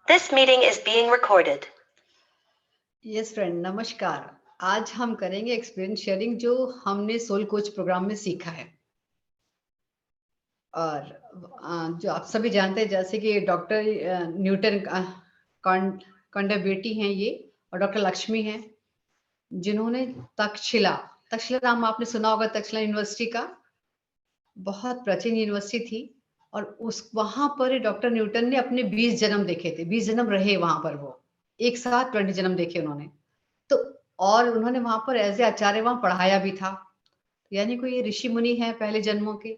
This meeting is being recorded. Yes friend, नमस्कार। आज हम करेंगे एक्सपीरियंस शेयरिंग जो हमने सोल कोच प्रोग्राम में सीखा है। और जो आप सभी जानते हैं, जैसे कि डॉक्टर न्यूटन कॉन्डा बेटी हैं ये, और डॉक्टर लक्ष्मी हैं, जिन्होंने तक्षशिला तक्षशिला नाम आपने सुना होगा। तक्षशिला यूनिवर्सिटी का बहुत प्राचीन यूनिवर्सिटी थी, और उस वहां पर डॉक्टर न्यूटन ने अपने 20 जन्म देखे थे। 20 जन्म रहे वहां पर, वो एक साथ 20 जन्म देखे उन्होंने। तो और उन्होंने वहां पर एज ए आचार्य वहां पढ़ाया भी था, यानी कोई ये ऋषि मुनि हैं पहले जन्मों के।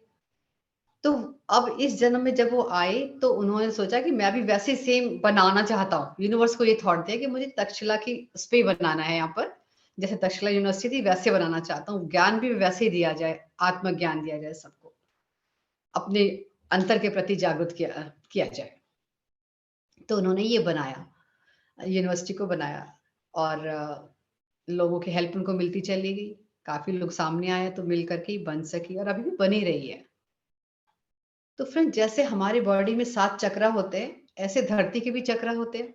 तो अब इस जन्म में जब वो आए तो उन्होंने सोचा कि मैं भी वैसे सेम बनाना चाहता हूँ। यूनिवर्स को ये थॉट दिया कि मुझे तक्षशिला की उस पे बनाना है, यहाँ पर जैसे तक्षशिला यूनिवर्सिटी थी वैसे बनाना चाहता हूँ। ज्ञान भी वैसे ही दिया जाए, आत्मज्ञान दिया जाए, सबको अपने अंतर के प्रति जागरूक किया जाए। तो उन्होंने ये बनाया, यूनिवर्सिटी को बनाया, और लोगों की हेल्प उनको मिलती चली गई। काफी लोग सामने आए तो मिल करके ही बन सकी, और अभी भी बनी रही है। तो फ्रेंड, जैसे हमारी बॉडी में 7 चक्र होते हैं, ऐसे धरती के भी चक्र होते हैं।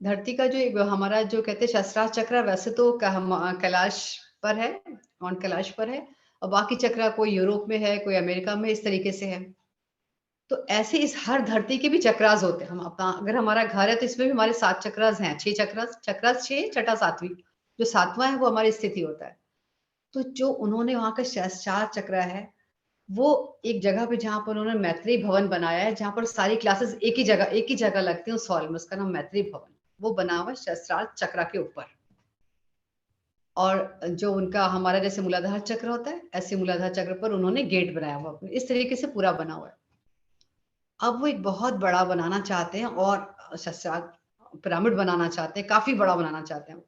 धरती का जो एक हमारा जो कहते हैं शस्त्रार्थ चक्र, वैसे तो कैलाश पर है, माउंट कैलाश पर है। और बाकी चक्र कोई यूरोप में है, कोई अमेरिका में, इस तरीके से है। तो ऐसे इस हर धरती के भी चक्रास होते हैं। हम अपना अगर हमारा घर है तो इसमें भी हमारे 7 चक्रास हैं। 6 चक्रास 6, छठा 7वीं, जो 7वां है वो हमारी स्थिति होता है। तो जो उन्होंने वहां का 4 चक्र है, वो एक जगह पे जहां पर उन्होंने मैत्री भवन बनाया है, जहां पर सारी क्लासेस एक ही जगह लगती है उस हॉल में। उसका नाम मैत्री भवन, वो बना हुआ है शस्त्रार्थ चक्र के ऊपर। और जो उनका हमारा जैसे मूलाधार चक्र होता है, ऐसे मूलाधार चक्र पर उन्होंने गेट बनाया हुआ अपने, इस तरीके से पूरा बना हुआ है। अब वो एक बहुत बड़ा बनाना चाहते हैं, और शस्त्रार्थ पिरामिड बनाना चाहते हैं, काफी बड़ा बनाना चाहते हैं।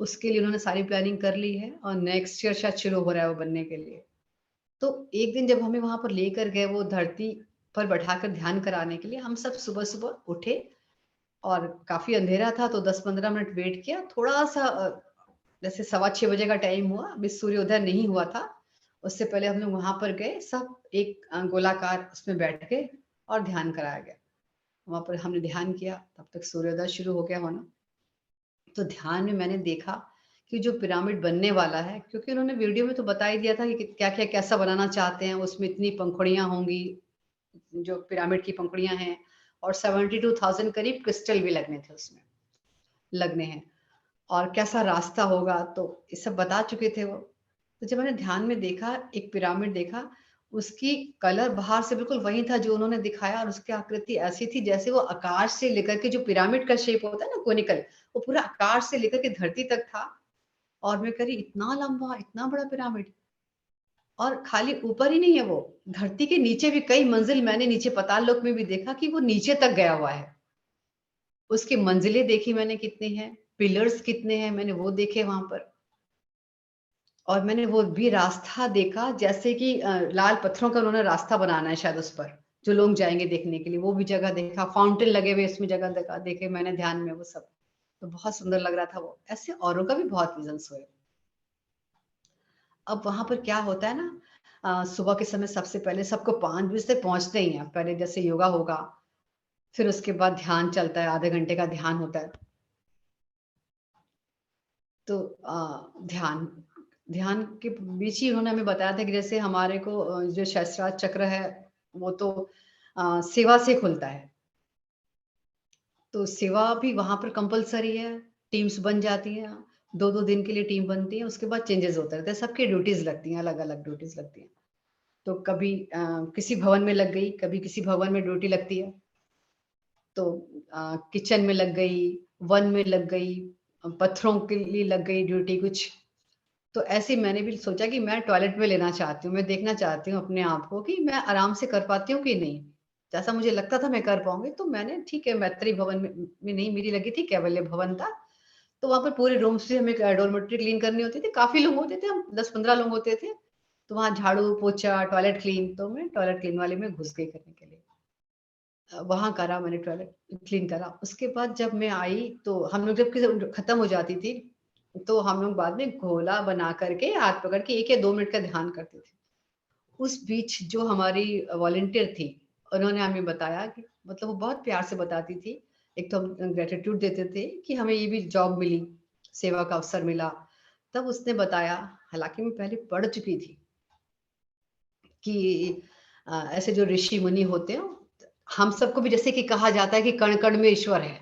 उसके लिए उन्होंने सारी प्लानिंग कर ली है, और नेक्स्ट ईयर शायद शुरू हो रहा है वो बनने के लिए। तो एक दिन जब हमें वहां पर लेकर गए, वो धरती पर बैठाकर ध्यान कराने के लिए, हम सब सुबह सुबह उठे, और काफी अंधेरा था, तो 10-15 मिनट वेट किया। थोड़ा सा जैसे 6:15 बजे का टाइम हुआ, अभी सूर्योदय नहीं हुआ था। उससे पहले हम लोग वहां पर गए, सब एक गोलाकार उसमें बैठ गए, और ध्यान कराया गया। वहां पर हमने ध्यान किया, तब तक सूर्योदय शुरू हो गया होना। तो ध्यान में मैंने देखा कि जो पिरामिड बनने वाला है, क्योंकि उन्होंने वीडियो में तो बता ही दिया था कि क्या क्या कैसा बनाना चाहते हैं, उसमें इतनी पंखुड़ियां होंगी, जो पिरामिड की पंखुड़ियां हैं, और 72,000 करीब क्रिस्टल भी लगने थे उसमें, लगने हैं, और कैसा रास्ता होगा, तो ये सब बता चुके थे वो। तो जब मैंने ध्यान में देखा, एक पिरामिड देखा, उसकी कलर बाहर से बिल्कुल वही था जो उन्होंने दिखाया, और उसकी आकृति ऐसी थी जैसे वो आकाश से लेकर के, जो पिरामिड का शेप होता है ना कोनिकल, वो पूरा आकाश से लेकर के धरती तक था। और मैं कह रही, इतना लंबा, इतना बड़ा पिरामिड! और खाली ऊपर ही नहीं है वो, धरती के नीचे भी कई मंजिल, मैंने नीचे पाताल लोक में भी देखा कि वो नीचे तक गया हुआ है। उसकी मंजिलें देखी मैंने कितनी हैं, पिलर्स कितने हैं, मैंने वो देखे वहां पर। और मैंने वो भी रास्ता देखा, जैसे कि लाल पत्थरों का उन्होंने रास्ता बनाना है शायद उस पर, जो लोग जाएंगे देखने के लिए। वो भी जगह देखा, फाउंटेन लगे हुए इसमें जगह देखा, देखे मैंने ध्यान में वो सब। तो बहुत सुंदर लग रहा था वो। ऐसे औरों का भी बहुत विजन्स हुए। अब वहां पर क्या होता है ना, सुबह के समय सबसे पहले सबको 5 बजे से पहुंचते ही हैं। पहले जैसे योगा होगा, फिर उसके बाद ध्यान चलता है, आधे घंटे का ध्यान होता है। तो ध्यान ध्यान के बीच ही उन्होंने हमें बताया था कि जैसे हमारे को जो शस्त्रार्थ चक्र है, वो तो सेवा से खुलता है। तो सेवा भी वहां पर कंपलसरी है। टीम्स बन जाती हैं, 2-2 दिन के लिए टीम बनती है, उसके बाद चेंजेस होते रहते हैं। सबकी ड्यूटीज लगती हैं, अलग अलग ड्यूटीज लगती हैं। तो कभी किसी भवन में लग गई, कभी किसी भवन में ड्यूटी लगती है। तो किचन में लग गई, वन में लग गई, पत्थरों के लिए लग गई ड्यूटी कुछ। तो ऐसे ही मैंने भी सोचा कि मैं टॉयलेट में लेना चाहती हूँ, मैं देखना चाहती हूँ अपने आप को कि मैं आराम से कर पाती हूँ कि नहीं। जैसा मुझे लगता था मैं कर पाऊंगी, तो मैंने ठीक है, मैत्री भवन में नहीं, मेरी लगी थी कैवल्य भवन था। तो वहां पर पूरे रूम्स से हमें डोरमेट्री क्लीन करनी होती थी। काफी लोग होते थे, हम 10-15 लोग होते थे। तो वहां झाड़ू पोछा, टॉयलेट क्लीन, तो मैं टॉयलेट क्लीन वाले में घुस गई करने के लिए। वहां करा मैंने, टॉयलेट क्लीन करा। उसके बाद जब मैं आई, तो हम लोग जब खत्म हो जाती थी, तो हम लोग बाद में घोला बना करके हाथ पकड़ के 1 या 2 मिनट का ध्यान करते थे। उस बीच जो हमारी वॉलंटियर थी, उन्होंने हमें बताया कि मतलब वो बहुत प्यार से बताती थी। एक तो हम ग्रैटिट्यूड देते थे कि हमें ये भी जॉब मिली, सेवा का अवसर मिला। तब उसने बताया, हालाँकि मैं पहले पढ़ चुकी थी कि ऐसे जो ऋषि मुनि होते हैं, हम सबको भी जैसे कि कहा जाता है कि कण-कण में ईश्वर है।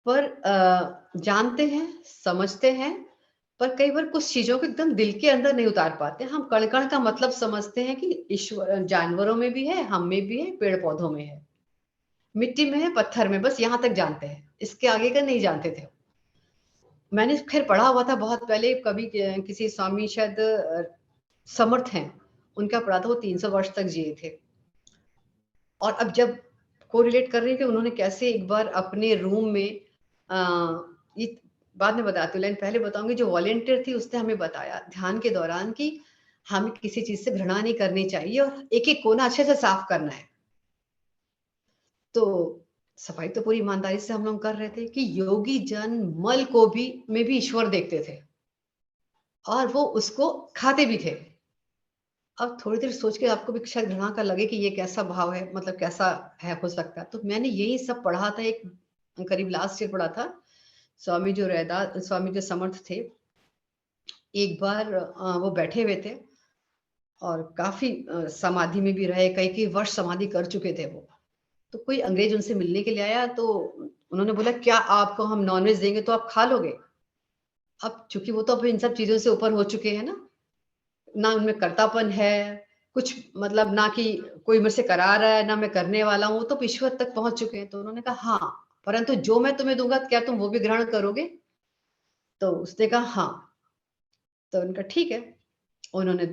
पर जानते हैं, समझते हैं, पर कई बार कुछ चीज़ों को एकदम दिल के अंदर नहीं उतार पाते। हम कण-कण का मतलब समझते हैं कि ईश्वर जानवरों में भी है, हम में भी है, पेड़-पौधों में है, मिट्टी में है, पत्थर में, बस यहाँ तक जानते हैं। इसके आगे का नहीं जानते थे। मैंने ख़ैर पढ़ा हुआ था बहुत पहले, कभी किसी स्वामी शायद समर्थ हैं, उनका पढ़ा था, वो 300 वर्ष तक जिए थे। और अब जब कोरिलेट कर रही हूँ कि उन्होंने कैसे एक बार अपने रूम में ये बाद में बताती हूँ, लाइन पहले बताऊँगी। जो वॉलंटियर थी उसने हमें बताया ध्यान के दौरान कि हमें किसी चीज़ से घृणा नहीं करनी चाहिए और एक-एक कोना अच्छे से साफ करना है। तो सफाई तो पूरी ईमानदारी से हम लोग कर रहे थे कि योगी जन मल को भी में भी ईश्वर देखते थे और वो उसको खाते भी थे। अब थोड़ी देर सोच के आपको भी शायद घृणा का लगे कि ये कैसा भाव है, मतलब कैसा है, हो सकता है। तो मैंने यही सब पढ़ा था, एक करीब लास्ट ईयर पढ़ा था। स्वामी जो समर्थ थे, एक बार वो बैठे हुए थे और काफ़ी समाधि में भी रहे, कई-कई वर्ष समाधि कर चुके थे वो। तो कोई अंग्रेज उनसे मिलने के लिए आया, तो उन्होंने बोला, "क्या आपको हम नॉन-वेज देंगे तो आप खा लोगे?" अब चूँकि वो तो अब इन सब चीज़ों से ऊपर हो चुके हैं ना, ना उनमें कर्तापन है, कुछ मतलब ना कि कोई मेरे से करा रहा है, ना मैं करने वाला हूँ, तो ईश्वर तक पहुँच चुके हैं। तो उन्होंने कहा, "हाँ, परंतु जो मैं तुम्हें दूँगा क्या तुम वो भी ग्रहण करोगे?" तो उसने कहा, "हाँ।" तो उन्होंने कहा, "ठीक है।" उन्होंने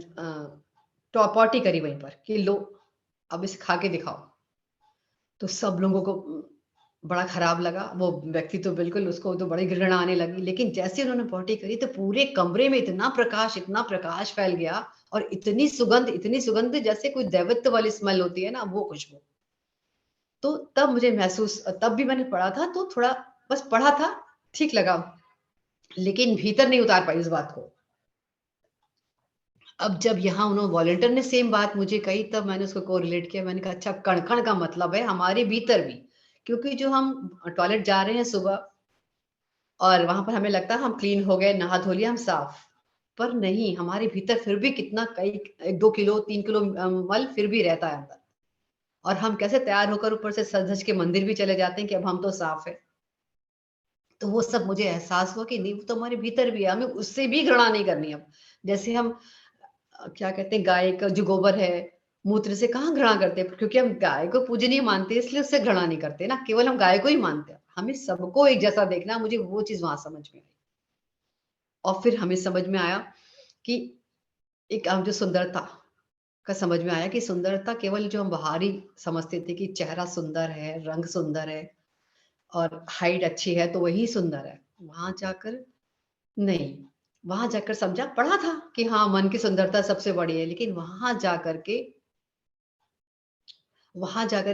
पॉटी करी वहीं पर कि लो, अब इसे खा के दिखाओ। तो सब लोगों को बड़ा खराब लगा। वो व्यक्ति तो बिल्कुल, उसको तो बड़ी घृणा आने लगी। लेकिन जैसे उन्होंने पॉटी करी तो पूरे कमरे में इतना प्रकाश फैल गया और इतनी सुगंध जैसे कोई दैवत्व वाली स्मेल होती है ना, वो खुशबू। तो तब मुझे महसूस, तब भी मैंने पढ़ा था तो थोड़ा बस पढ़ा था, ठीक लगा, लेकिन भीतर नहीं उतार पाई उस बात को। अब जब यहाँ उन्होंने वॉलंटियर ने सेम बात मुझे कही, तब मैंने उसको कोरिलेट किया। मैंने कहा, अच्छा, कण-कण का मतलब है हमारे भीतर भी। क्योंकि जो हम टॉयलेट जा रहे हैं सुबह और वहाँ पर हमें लगता है हम क्लीन हो गए, नहा धो लिया, हम साफ। पर नहीं, हमारे भीतर फिर भी कितना, कई 1-2 किलो, 3 किलो मल फिर भी रहता है अंदर। और हम कैसे तैयार होकर ऊपर से सज-धज के मंदिर भी चले जाते हैं कि अब हम तो साफ है। तो वो सब मुझे एहसास हुआ कि नहीं, वो तो हमारे भीतर भी है, हमें उससे भी घृणा नहीं करनी अब। जैसे हम क्या कहते हैं, गाय का जो गोबर है, मूत्र से कहाँ घृणा करते हैं, क्योंकि हम गाय को पूजनीय मानते हैं, इसलिए उससे घृणा नहीं करते ना, केवल हम गाय को ही मानते हैं। हमें सबको एक जैसा देखना है, मुझे वो चीज़ वहाँ समझ में आई। और फिर हमें समझ में आया कि एक जो सुंदरता का समझ में आया कि सुंदरता केवल जो हम बाहरी समझते थे कि चेहरा सुंदर है, रंग सुंदर है और हाइट अच्छी है तो वही सुंदर है। वहाँ जाकर नहीं, वहाँ जाकर समझा, पढ़ा था कि हाँ, मन की सुंदरता सबसे बड़ी है, लेकिन वहाँ जाकर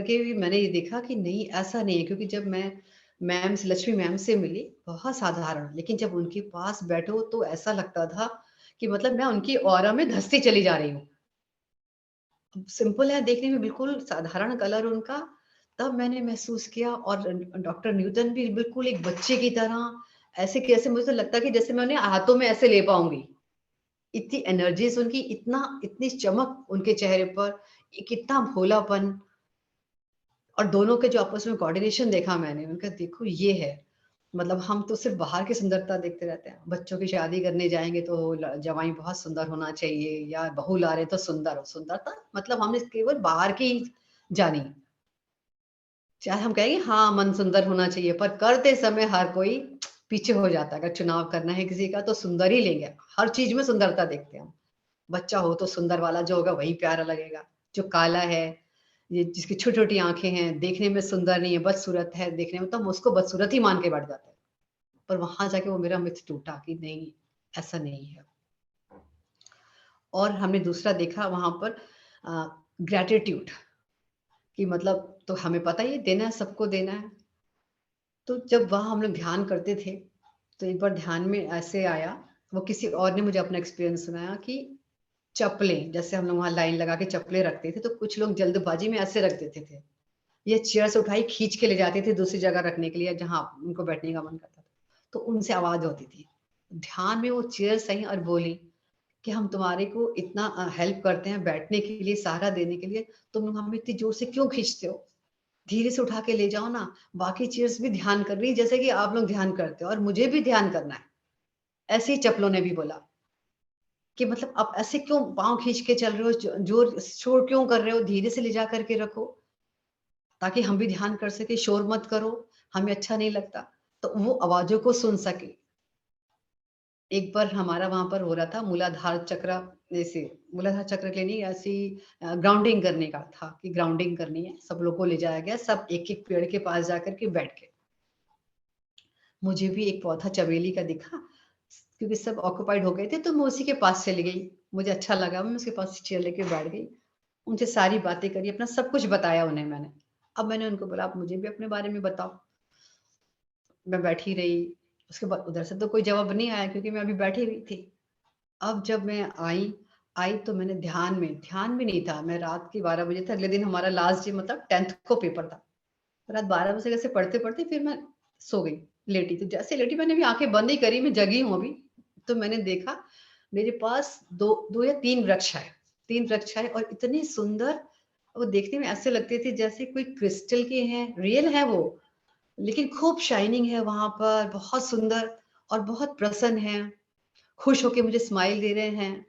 के भी मैंने ये देखा कि नहीं, ऐसा नहीं है। क्योंकि जब मैं लक्ष्मी मैम से मिली, बहुत साधारण, लेकिन जब उनके पास बैठो तो ऐसा लगता था कि मतलब मैं उनकी ऑरा में धँसती चली जा रही हूँ। सिंपल है, देखने में बिल्कुल साधारण कलर उनका, तब मैंने महसूस किया। और डॉक्टर न्यूटन भी बिल्कुल एक बच्चे की तरह, ऐसे कैसे मुझे तो लगता है कि जैसे मैं उन्हें हाथों में ऐसे ले पाऊँगी। इतनी एनर्जीज़ उनकी, इतनी चमक उनके चेहरे पर, एक इतना भोलापन। और दोनों के जो आपस में कोऑर्डिनेशन देखा मैंने, मैंने कहा देखो ये है। मतलब हम तो सिर्फ़ बाहर की सुंदरता देखते रहते हैं। बच्चों की शादी करने जाएँगे तो जवाई बहुत सुंदर होना चाहिए, या बहू ला रहे हैं तो सुंदर हो। सुंदरता मतलब हमने केवल बाहर की जानी। चाहे हम कहेंगे हाँ, मन सुंदर होना चाहिए, पर करते समय हर कोई पीछे हो जाता है। अगर चुनाव करना है किसी का तो सुंदर ही लेंगे। हर चीज़ में सुंदरता देखते हैं हम। बच्चा हो तो सुंदर वाला जो होगा वही प्यारा लगेगा। जो काला है, ये जिसकी छोटी-छोटी आँखें हैं, देखने में सुंदर नहीं है, बदसूरत है देखने में, तो हम उसको बदसूरत ही मान के बैठ जाते हैं। पर वहाँ जाके वो मेरा मिथ टूटा कि नहीं, ऐसा नहीं है। और हमने दूसरा देखा वहाँ पर ग्रैटिट्यूड, कि मतलब तो हमें पता ही है, देना है, सबको देना है। तो जब वहाँ हम लोग ध्यान करते थे, तो एक बार ध्यान में ऐसे आया, वो किसी और ने मुझे अपना एक्सपीरियंस सुनाया कि चप्पलें, जैसे हम लोग वहाँ लाइन लगा के चप्पलें रखते थे, तो कुछ लोग जल्दबाजी में ऐसे रख देते थे। ये चेयर्स उठाई खींच के ले जाते थे दूसरी जगह रखने के लिए जहाँ उनको बैठने का मन करता था। तो उनसे आवाज़ होती थी। ध्यान में वो चेयर्स आई और बोली कि हम तुम्हारे को इतना हेल्प करते हैं बैठने के लिए, सहारा देने के लिए, तुम लोग हमें इतनी ज़ोर से क्यों खींचते हो? धीरे से उठा के ले जाओ ना, बाकी चेयर्स भी ध्यान कर रही है जैसे कि आप लोग ध्यान करते हो और मुझे भी ध्यान करना है। ऐसे ही चप्पलों ने भी बोला कि मतलब आप ऐसे क्यों पाँव खींच के चल रहे हो, जोर शोर क्यों कर रहे हो? धीरे से ले जा कर के रखो, ताकि हम भी ध्यान कर सकें, शोर मत करो, हमें अच्छा नहीं लगता। तो वो आवाज़ों को सुन सके। एक बार हमारा वहाँ पर हो रहा था मूलाधार चक्र, जैसे मूलाधार चक्र के लिए नहीं, ऐसी ग्राउंडिंग करने का था कि ग्राउंडिंग करनी है, सब लोग को ले जाया गया, सब एक-एक पेड़ के पास जाकर के बैठ गए। मुझे भी एक पौधा चमेली का दिखा, क्योंकि सब ऑक्यूपाइड हो गए थे, तो मैं उसी के पास चली गई। मुझे अच्छा लगा, मैं उसके पास चेयर लेके बैठ गई। उनसे सारी बातें करी, अपना सब कुछ बताया उन्हें मैंने। अब मैंने उनको बोला, "आप मुझे भी अपने बारे में बताओ।" मैं बैठी रही, उसके बाद उधर से तो कोई जवाब नहीं आया क्योंकि मैं अभी बैठी हुई थी। अब जब मैं आई आई तो मैंने ध्यान भी नहीं था। मैं रात के 12 बजे था, अगले दिन हमारा लास्ट डे, मतलब 10th को पेपर था। रात 12 बजे कैसे पढ़ते-पढ़ते फिर मैं सो गई, लेटी। तो जैसे लेटी मैंने भी आँखें बंद ही करी, मैं जगी हूँ अभी, तो मैंने देखा मेरे पास 2 या 3 वृक्ष आए। 3 वृक्ष आए और इतने सुंदर, वो देखने में ऐसे लगते थे जैसे कोई क्रिस्टल के हैं, रियल है वो, लेकिन खूब शाइनिंग है वहाँ पर, बहुत सुंदर और बहुत प्रसन्न हैं, खुश होके मुझे स्माइल दे रहे हैं।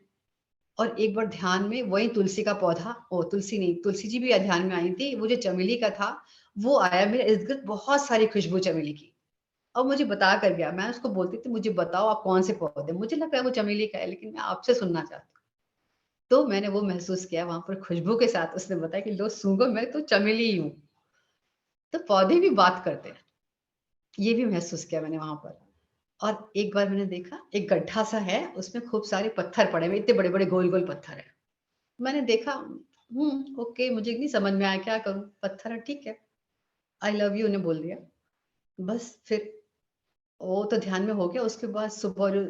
और एक बार ध्यान में वही तुलसी का पौधा, तुलसी नहीं, तुलसी जी भी ध्यान में आई थी, वो जो चमेली का था, वो आया मेरे इर्द-गिर्द, बहुत सारी खुशबू चमेली की। और मुझे बता कर गया, मैं उसको बोलती थी, "मुझे बताओ आप कौन से पौधे?" मुझे लग रहा है वो चमेली का है, लेकिन मैं आपसे सुनना चाहती हूँ। तो मैंने वो महसूस किया वहाँ पर खुशबू के साथ, उसने बताया कि लो सूंघो, मैं तो चमेली ही हूँ। तो पौधे भी बात करते हैं, ये भी महसूस किया मैंने वहाँ पर। और एक बार मैंने देखा एक गड्ढा-सा है, उसमें खूब सारे पत्थर पड़े हुए, इतने बड़े-बड़े गोल-गोल पत्थर हैं। मैंने देखा, ओके, मुझे नहीं समझ में आया क्या करूँ? पत्थर है, ठीक है, आई लव यू उन्हें बोल दिया। बस फिर वो तो ध्यान में हो गया, उसके बाद सुबह जो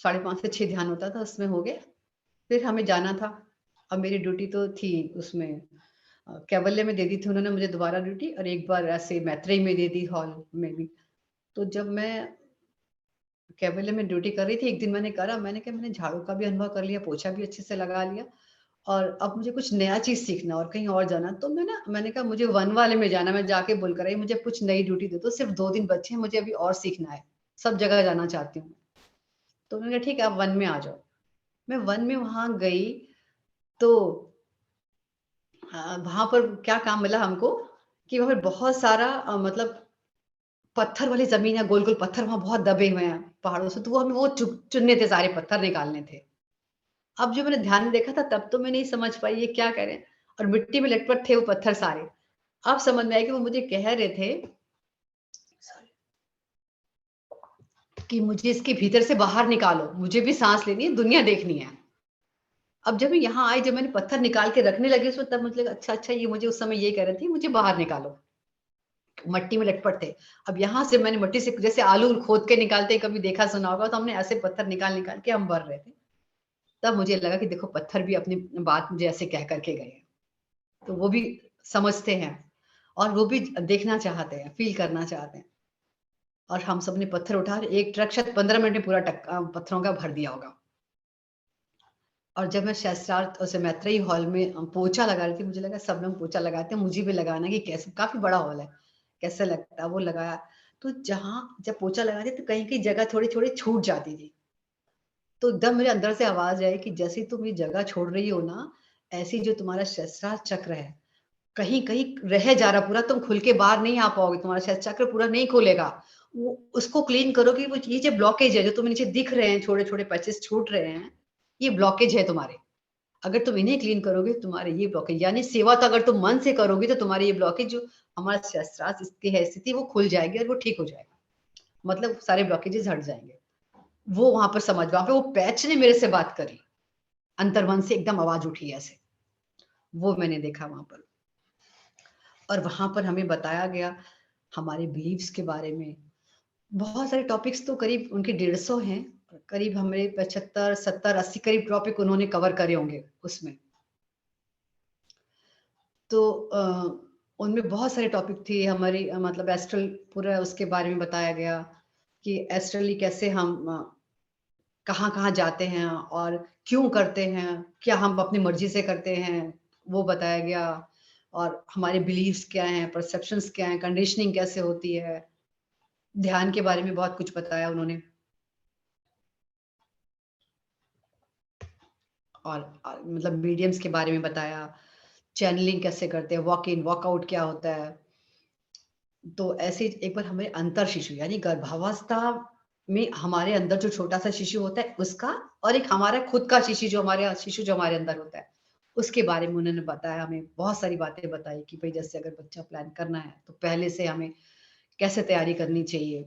5:30 से 6 ध्यान होता था, उसमें हो गया। फिर हमें जाना था। अब मेरी ड्यूटी तो थी उसमें, कैवल्य में दे दी थी उन्होंने मुझे दोबारा ड्यूटी, और एक बार ऐसे मैत्रेयी में दे दी, हॉल में भी। तो जब मैं कैवल्य में ड्यूटी कर रही थी, एक दिन मैंने करा, मैंने कहा मैंने झाड़ू का भी अनुभव कर लिया, पोछा भी अच्छे से लगा लिया, और अब मुझे कुछ नया चीज़ सीखना और कहीं और जाना। तो मैंने कहा मुझे वन वाले में जाना है, मैं जाके बोल कर आई, मुझे कुछ नई ड्यूटी दे दो, सिर्फ़ 2 दिन बचे हैं, मुझे अभी और सीखना है, सब जगह जाना चाहती हूँ। तो उन्होंने कहा ठीक है, आप वन में आ जाओ। मैं वन में वहाँ गई, तो वहाँ पर क्या काम मिला हमको कि वहाँ पे बहुत सारा मतलब पत्थर वाली ज़मीन है, गोल-गोल पत्थर वहाँ बहुत दबे हुए हैं पहाड़ों से, तो वो हमें वो चुनने थे, सारे पत्थर निकालने थे। अब जो मैंने ध्यान में देखा था तब तो मैं नहीं समझ पाई ये क्या कह रहे हैं, और मिट्टी में लटपट थे वो पत्थर सारे। अब समझ में आया कि वो मुझे कह रहे थे कि मुझे इसके भीतर से बाहर निकालो, मुझे भी साँस लेनी है, दुनिया देखनी है। अब जब मैं यहाँ आई, जब मैंने पत्थर निकाल के रखने लगी उसमें, तब मुझे लगा अच्छा, ये मुझे उस समय ये कह रहे थे, मुझे बाहर निकालो। मट्टी में लटपट थे। अब यहाँ से मैंने मिट्टी से, जैसे आलू खोद के निकालते हैं, कभी देखा सुना होगा, तो हमने ऐसे पत्थर निकाल-निकाल के हम भर रहे थे। तब मुझे लगा कि देखो पत्थर भी अपनी बात मुझे ऐसे कह कर के गए हैं। तो वो भी समझते हैं और वो भी देखना चाहते हैं, फ़ील करना चाहते हैं। और हम सब ने पत्थर उठा के एक ट्रक शायद 15 मिनट में पूरा पत्थरों का भर दिया होगा। और जब मैं शास्त्रार्थ उसे मैत्रेयी हॉल में पोछा लगा रही थी, मुझे लगा सब लोग पोछा लगाते हैं, मुझे भी लगाना है कि कैसे, काफ़ी बड़ा हॉल है, कैसा लगता है? वो लगाया। तो जब पोछा लगा रही थी, तो कहीं-कहीं जगह थोड़ी-थोड़ी छूट जाती थी। तो एकदम मेरे अंदर से आवाज़ आई कि जैसे तुम ये जगह छोड़ रही हो ना, ऐसे ही जो तुम्हारा शस्त्रार्थ चक्र है, कहीं-कहीं रह जा रहा पूरा, तुम खुल के बाहर नहीं आ पाओगे, तुम्हारा शायद चक्र पूरा नहीं खुलेगा। वो उसको क्लीन करोगे, वो ये जो ब्लॉकेज है, जो तुम्हें नीचे दिख रहे हैं, छोटे-छोटे पैचेज़ छूट रहे हैं, ये ब्लॉकेज है तुम्हारे। अगर तुम इन्हें क्लीन करोगे, तुम्हारे ये ब्लॉकेज, यानी सेवा तो अगर तुम मन से करोगे, तो तुम्हारे ये ब्लॉकेज जो हमारा शस्त्रार्थ इसकी है स्थिति, वो खुल जाएगी और वो ठीक हो जाएगा। मतलब सारे ब्लॉकेजेज़ हट जाएँगे। वो वहाँ पर समझ, वहाँ पे वो पैच ने मेरे से बात करी। अंतर्मन से एकदम आवाज़ उठी ऐसे। वो मैंने देखा वहाँ पर। और वहाँ पर हमें बताया गया हमारे बिलीव्स के बारे में। बहुत सारे टॉपिक्स तो करीब उनके 150 हैं, करीब हमारे 75, 70, 80 करीब टॉपिक उन्होंने कवर करे होंगे उसमें। तो उनमें बहुत सारे टॉपिक थे हमारी मतलब एस्ट्रल पूरा उसके बारे में बताया गया कि एस्ट्रली कैसे हम कहाँ-कहाँ जाते हैं और क्यों करते हैं, क्या हम अपनी मर्ज़ी से करते हैं, वो बताया गया और हमारे बिलीफ्स क्या हैं, परसेप्शंस क्या हैं, कंडीशनिंग कैसे होती है, ध्यान के बारे में बहुत कुछ बताया उन्होंने और मतलब मीडियम्स के बारे में बताया, चैनलिंग कैसे करते हैं, वॉक इन, वॉक आउट क्या होता है। तो ऐसे ही एक बार हमें अंतर शिशु यानी गर्भावस्था में हमारे अंदर जो छोटा-सा शिशु होता है उसका और एक हमारा खुद का शिशु जो हमारे अंदर होता है, उसके बारे में उन्होंने बताया हमें बहुत सारी बातें बताई कि भई जैसे अगर बच्चा प्लान करना है, तो पहले से हमें कैसे तैयारी करनी चाहिए,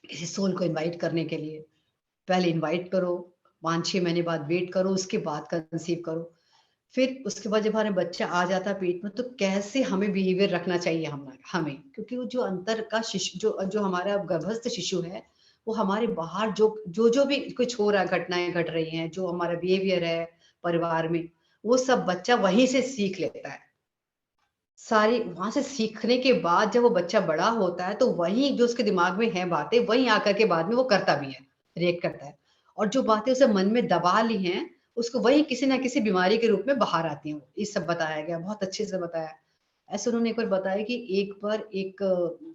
किसी सोल को इनवाइट करने के लिए। पहले इनवाइट करो, 5-6 महीने बाद वेट करो, उसके बाद कंसीव करो। फिर उसके बाद जब हमारा बच्चा आ जाता है पेट में तो कैसे हमें बिहेवियर रखना चाहिए हमें क्योंकि वो जो अंतर का शिशु जो हमारा गर्भस्थ शिशु है वो हमारे बाहर जो भी कुछ हो रहा है घटनाएं घट रही हैं जो हमारा बिहेवियर है परिवार में वो सब बच्चा वहीं से सीख लेता है सारी वहां से सीखने के बाद जब वो बच्चा बड़ा होता है तो वही जो उसके दिमाग में है बातें वही आकर के बाद में वो करता भी है रिएक्ट करता है और जो बातें उसे मन में दबा ली हैं उसको वही किसी ना किसी बीमारी के रूप में बाहर आती हैं ये सब बताया गया बहुत अच्छे से बताया ऐसे उन्होंने एक बार बताया कि एक बार एक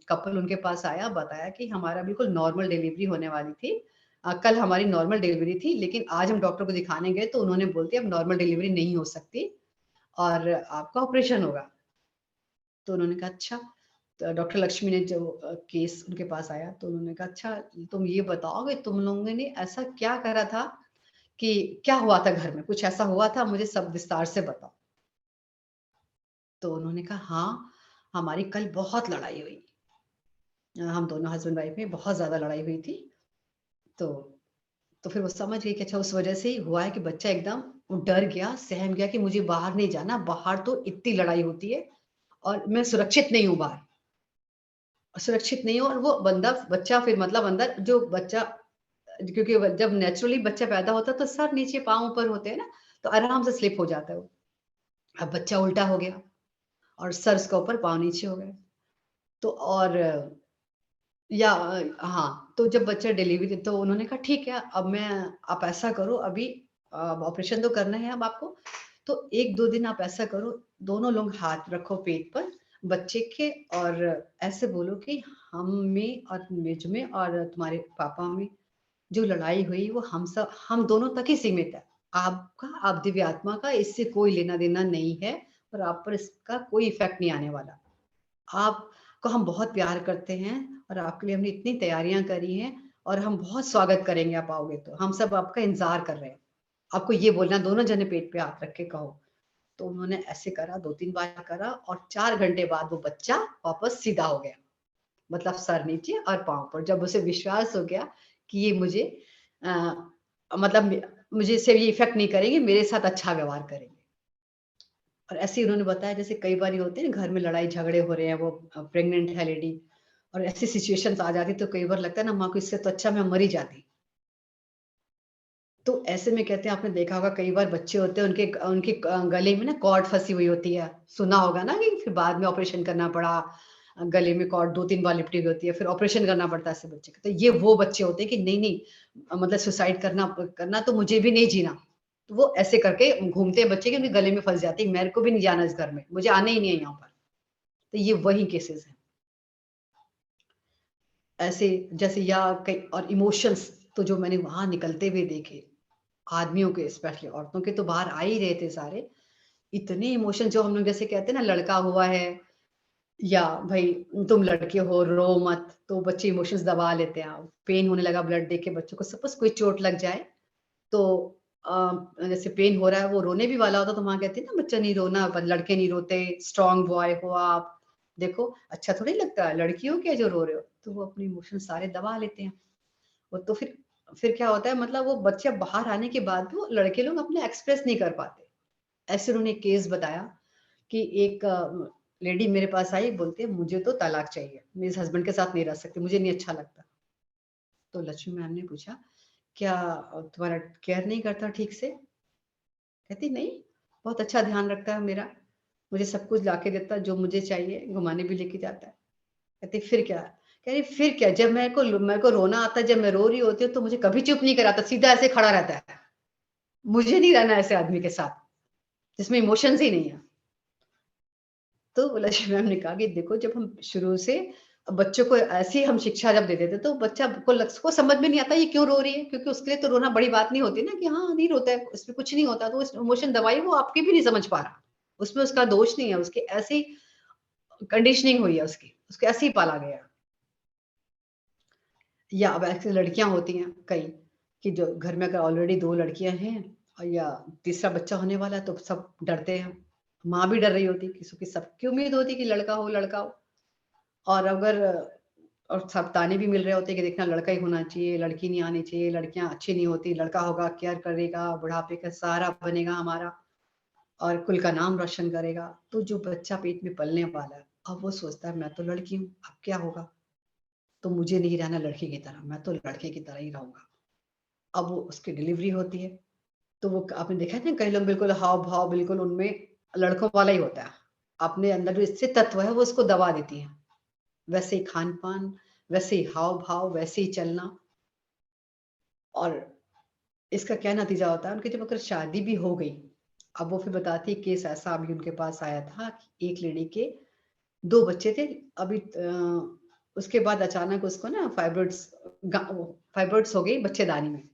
कपल उनके पास आया बताया कि हमारा बिल्कुल नॉर्मल डिलीवरी होने वाली थी कल हमारी नॉर्मल डिलीवरी थी लेकिन आज हम डॉक्टर को दिखाने गए तो उन्होंने बोल दिया अब नॉर्मल डिलीवरी नहीं हो सकती और आपका ऑपरेशन होगा तो उन्होंने कहा अच्छा तो डॉक्टर लक्ष्मी ने जो केस उनके पास आया तो उन्होंने कहा अच्छा तुम ये बताओ कि तुम लोगों ने ऐसा क्या करा था कि क्या हुआ था घर में कुछ ऐसा हुआ था मुझे सब विस्तार से बताओ तो उन्होंने कहा हाँ हमारी कल बहुत लड़ाई हुई हम दोनों हस्बैंड वाइफ में बहुत ज्यादा लड़ाई हुई थी तो फिर वो समझ गई कि अच्छा उस वजह से ही हुआ है कि बच्चा एकदम डर गया सहम गया कि मुझे बाहर नहीं जाना बाहर तो इतनी लड़ाई होती है और मैं सुरक्षित नहीं हूँ बाहर सुरक्षित नहीं हो और वो बच्चा फिर मतलब अंदर जो बच्चा क्योंकि जब नेचुरली बच्चा पैदा होता है तो सर नीचे पाँव ऊपर होते हैं ना तो आराम से स्लिप हो जाता है वो अब बच्चा उल्टा हो गया और सर उसका ऊपर पाँव नीचे हो गए तो और या हाँ तो जब बच्चा डिलीवरी तो उन्होंने कहा ठीक है अब मैं आप ऐसा करो अभी ऑपरेशन तो करना है अब आपको तो 1-2 दिन आप ऐसा करो दोनों लोग हाथ रखो पेट पर बच्चे के और ऐसे बोलो कि हम में और मुझ में और तुम्हारे पापा में जो लड़ाई हुई वो हम दोनों तक ही सीमित है आपका आप दिव्य आत्मा का इससे कोई लेना देना नहीं है और आप पर इसका कोई इफेक्ट नहीं आने वाला आपको हम बहुत प्यार करते हैं और आपके लिए हमने इतनी तैयारियां करी हैं और हम बहुत स्वागत करेंगे आप आओगे तो हम सब आपका इंतजार कर रहे हैं आपको ये बोलना दोनों जने पेट पे हाथ रख के कहो तो उन्होंने ऐसे करा 2-3 बार करा और 4 घंटे बाद वो बच्चा वापस सीधा हो गया मतलब सर नीचे और पाँव पर जब उसे विश्वास हो गया कि ये मुझे अ, मतलब मुझे इससे ये इफेक्ट नहीं करेंगे मेरे साथ अच्छा व्यवहार करेंगे और ऐसे ही उन्होंने बताया जैसे कई बार ये होते हैं ना घर में लड़ाई झगड़े हो रहे हैं वो प्रेग्नेंट है लेडी और ऐसी सिचुएशंस आ जाती तो कई बार लगता है ना माँ को इससे तो अच्छा मैं मर ही जाती तो ऐसे में कहते हैं आपने देखा होगा कई बार बच्चे होते हैं उनके उनके गले में ना कॉर्ड फंसी हुई होती है सुना होगा ना कि फिर बाद में ऑपरेशन करना पड़ा गले में कॉर्ड 2-3 बार लिपटी हुई होती है फिर ऑपरेशन करना पड़ता है ऐसे बच्चे का तो ये वो बच्चे होते हैं कि नहीं नहीं मतलब सुसाइड करना करना तो मुझे भी नहीं जीना तो वो ऐसे करके घूमते हैं बच्चे के उनके गले में फंस जाती है मेरे को भी नहीं जाना इस घर में मुझे आना ही नहीं है यहाँ पर तो ये वही केसेस हैं ऐसे जैसे या कई और इमोशंस तो जो मैंने वहां निकलते हुए देखे आदमियों के स्पेशली औरतों के तो बाहर आ ही रहे थे सारे इतने इमोशन जो हम लोग जैसे कहते हैं ना लड़का हुआ है या भाई तुम लड़के हो रो मत तो बच्चे इमोशंस दबा लेते हैं पेन होने लगा ब्लड देख के बच्चों को सपोज कोई चोट लग जाए तो जैसे पेन हो रहा है वो रोने भी वाला होता तो वहां कहते हैं ना बच्चा नहीं रोना लड़के नहीं रोते स्ट्रांग बॉय हो आप देखो अच्छा थोड़ी लगता है लड़की हो क्या जो रो रहे हो तो वो अपने इमोशन सारे दबा लेते हैं वो तो फिर क्या होता है मतलब वो बच्चे बाहर आने के बाद भी वो लड़के लोग अपने एक्सप्रेस नहीं कर पाते ऐसे उन्होंने एक केस बताया कि एक लेडी मेरे पास आई बोलती है मुझे तो तलाक चाहिए मेरे हस्बैंड के साथ नहीं रह सकती मुझे नहीं अच्छा लगता तो लक्ष्मी मैम ने पूछा क्या तुम्हारा केयर नहीं करता ठीक से? कहती नहीं, बहुत अच्छा ध्यान रखता है मेरा, मुझे सब कुछ लाके देता है जो मुझे चाहिए, घुमाने भी लेके जाता है। कहती फिर क्या? कह रही फिर क्या, जब मेरे को रोना आता है, जब मैं रो रही होती हूँ तो मुझे कभी चुप नहीं कराता, सीधा ऐसे खड़ा रहता है। मुझे नहीं रहना ऐसे आदमी के साथ, जिसमें इमोशंस ही नहीं है। तो बोला जी मैम ने कहा कि देखो, जब हम शुरू से बच्चों को ऐसी हम शिक्षा जब दे देते तो बच्चा को समझ में नहीं आता ये क्यों रो रही है, क्योंकि उसके लिए तो रोना बड़ी बात नहीं होती ना, कि हाँ नहीं रोता है, इसमें कुछ नहीं होता, तो इमोशन दवाई वो आपकी भी नहीं समझ पा रहा, उसमें उसका दोष नहीं है, उसकी ऐसी कंडीशनिंग हुई है, उसके ऐसे ही पाला गया। या अब ऐसी लड़कियां होती हैं कई, कि जो घर में अगर ऑलरेडी 2 लड़कियां हैं और या तीसरा बच्चा होने वाला है तो सब डरते हैं। माँ भी डर रही होती है, किसी की सबकी उम्मीद होती है कि लड़का हो लड़का हो। और अगर और सब ताने भी मिल रहे होते हैं कि देखना लड़का ही होना चाहिए, लड़की नहीं आनी चाहिए, लड़कियां अच्छी नहीं होती, लड़का होगा केयर करेगा, बुढ़ापे का सहारा बनेगा हमारा और कुल का नाम रोशन करेगा। तो जो बच्चा पेट में पलने वाला है, अब वो सोचता है मैं तो लड़की हूँ, अब क्या होगा, तो मुझे नहीं रहना लड़की की तरह, मैं तो लड़के की तरह ही रहूंगा। अब वो उसकी डिलीवरी होती है, तो वो आपने देखा है ना, कई लोग बिल्कुल हाव भाव बिल्कुल उनमें लड़कों वाला ही होता है, अपने अंदर जो स्थित तत्व है वो उसको दबा देती है। वैसे ही खान पान, वैसे ही हाव भाव, वैसे ही चलना। और इसका क्या नतीजा होता है, उनकी जब अगर शादी भी हो गई, अब वो फिर बताती है केस ऐसा अभी उनके पास आया था कि एक लेडी के 2 बच्चे थे। अभी उसके बाद अचानक उसको ना फाइब्रोइड्स हो गई बच्चेदानी में।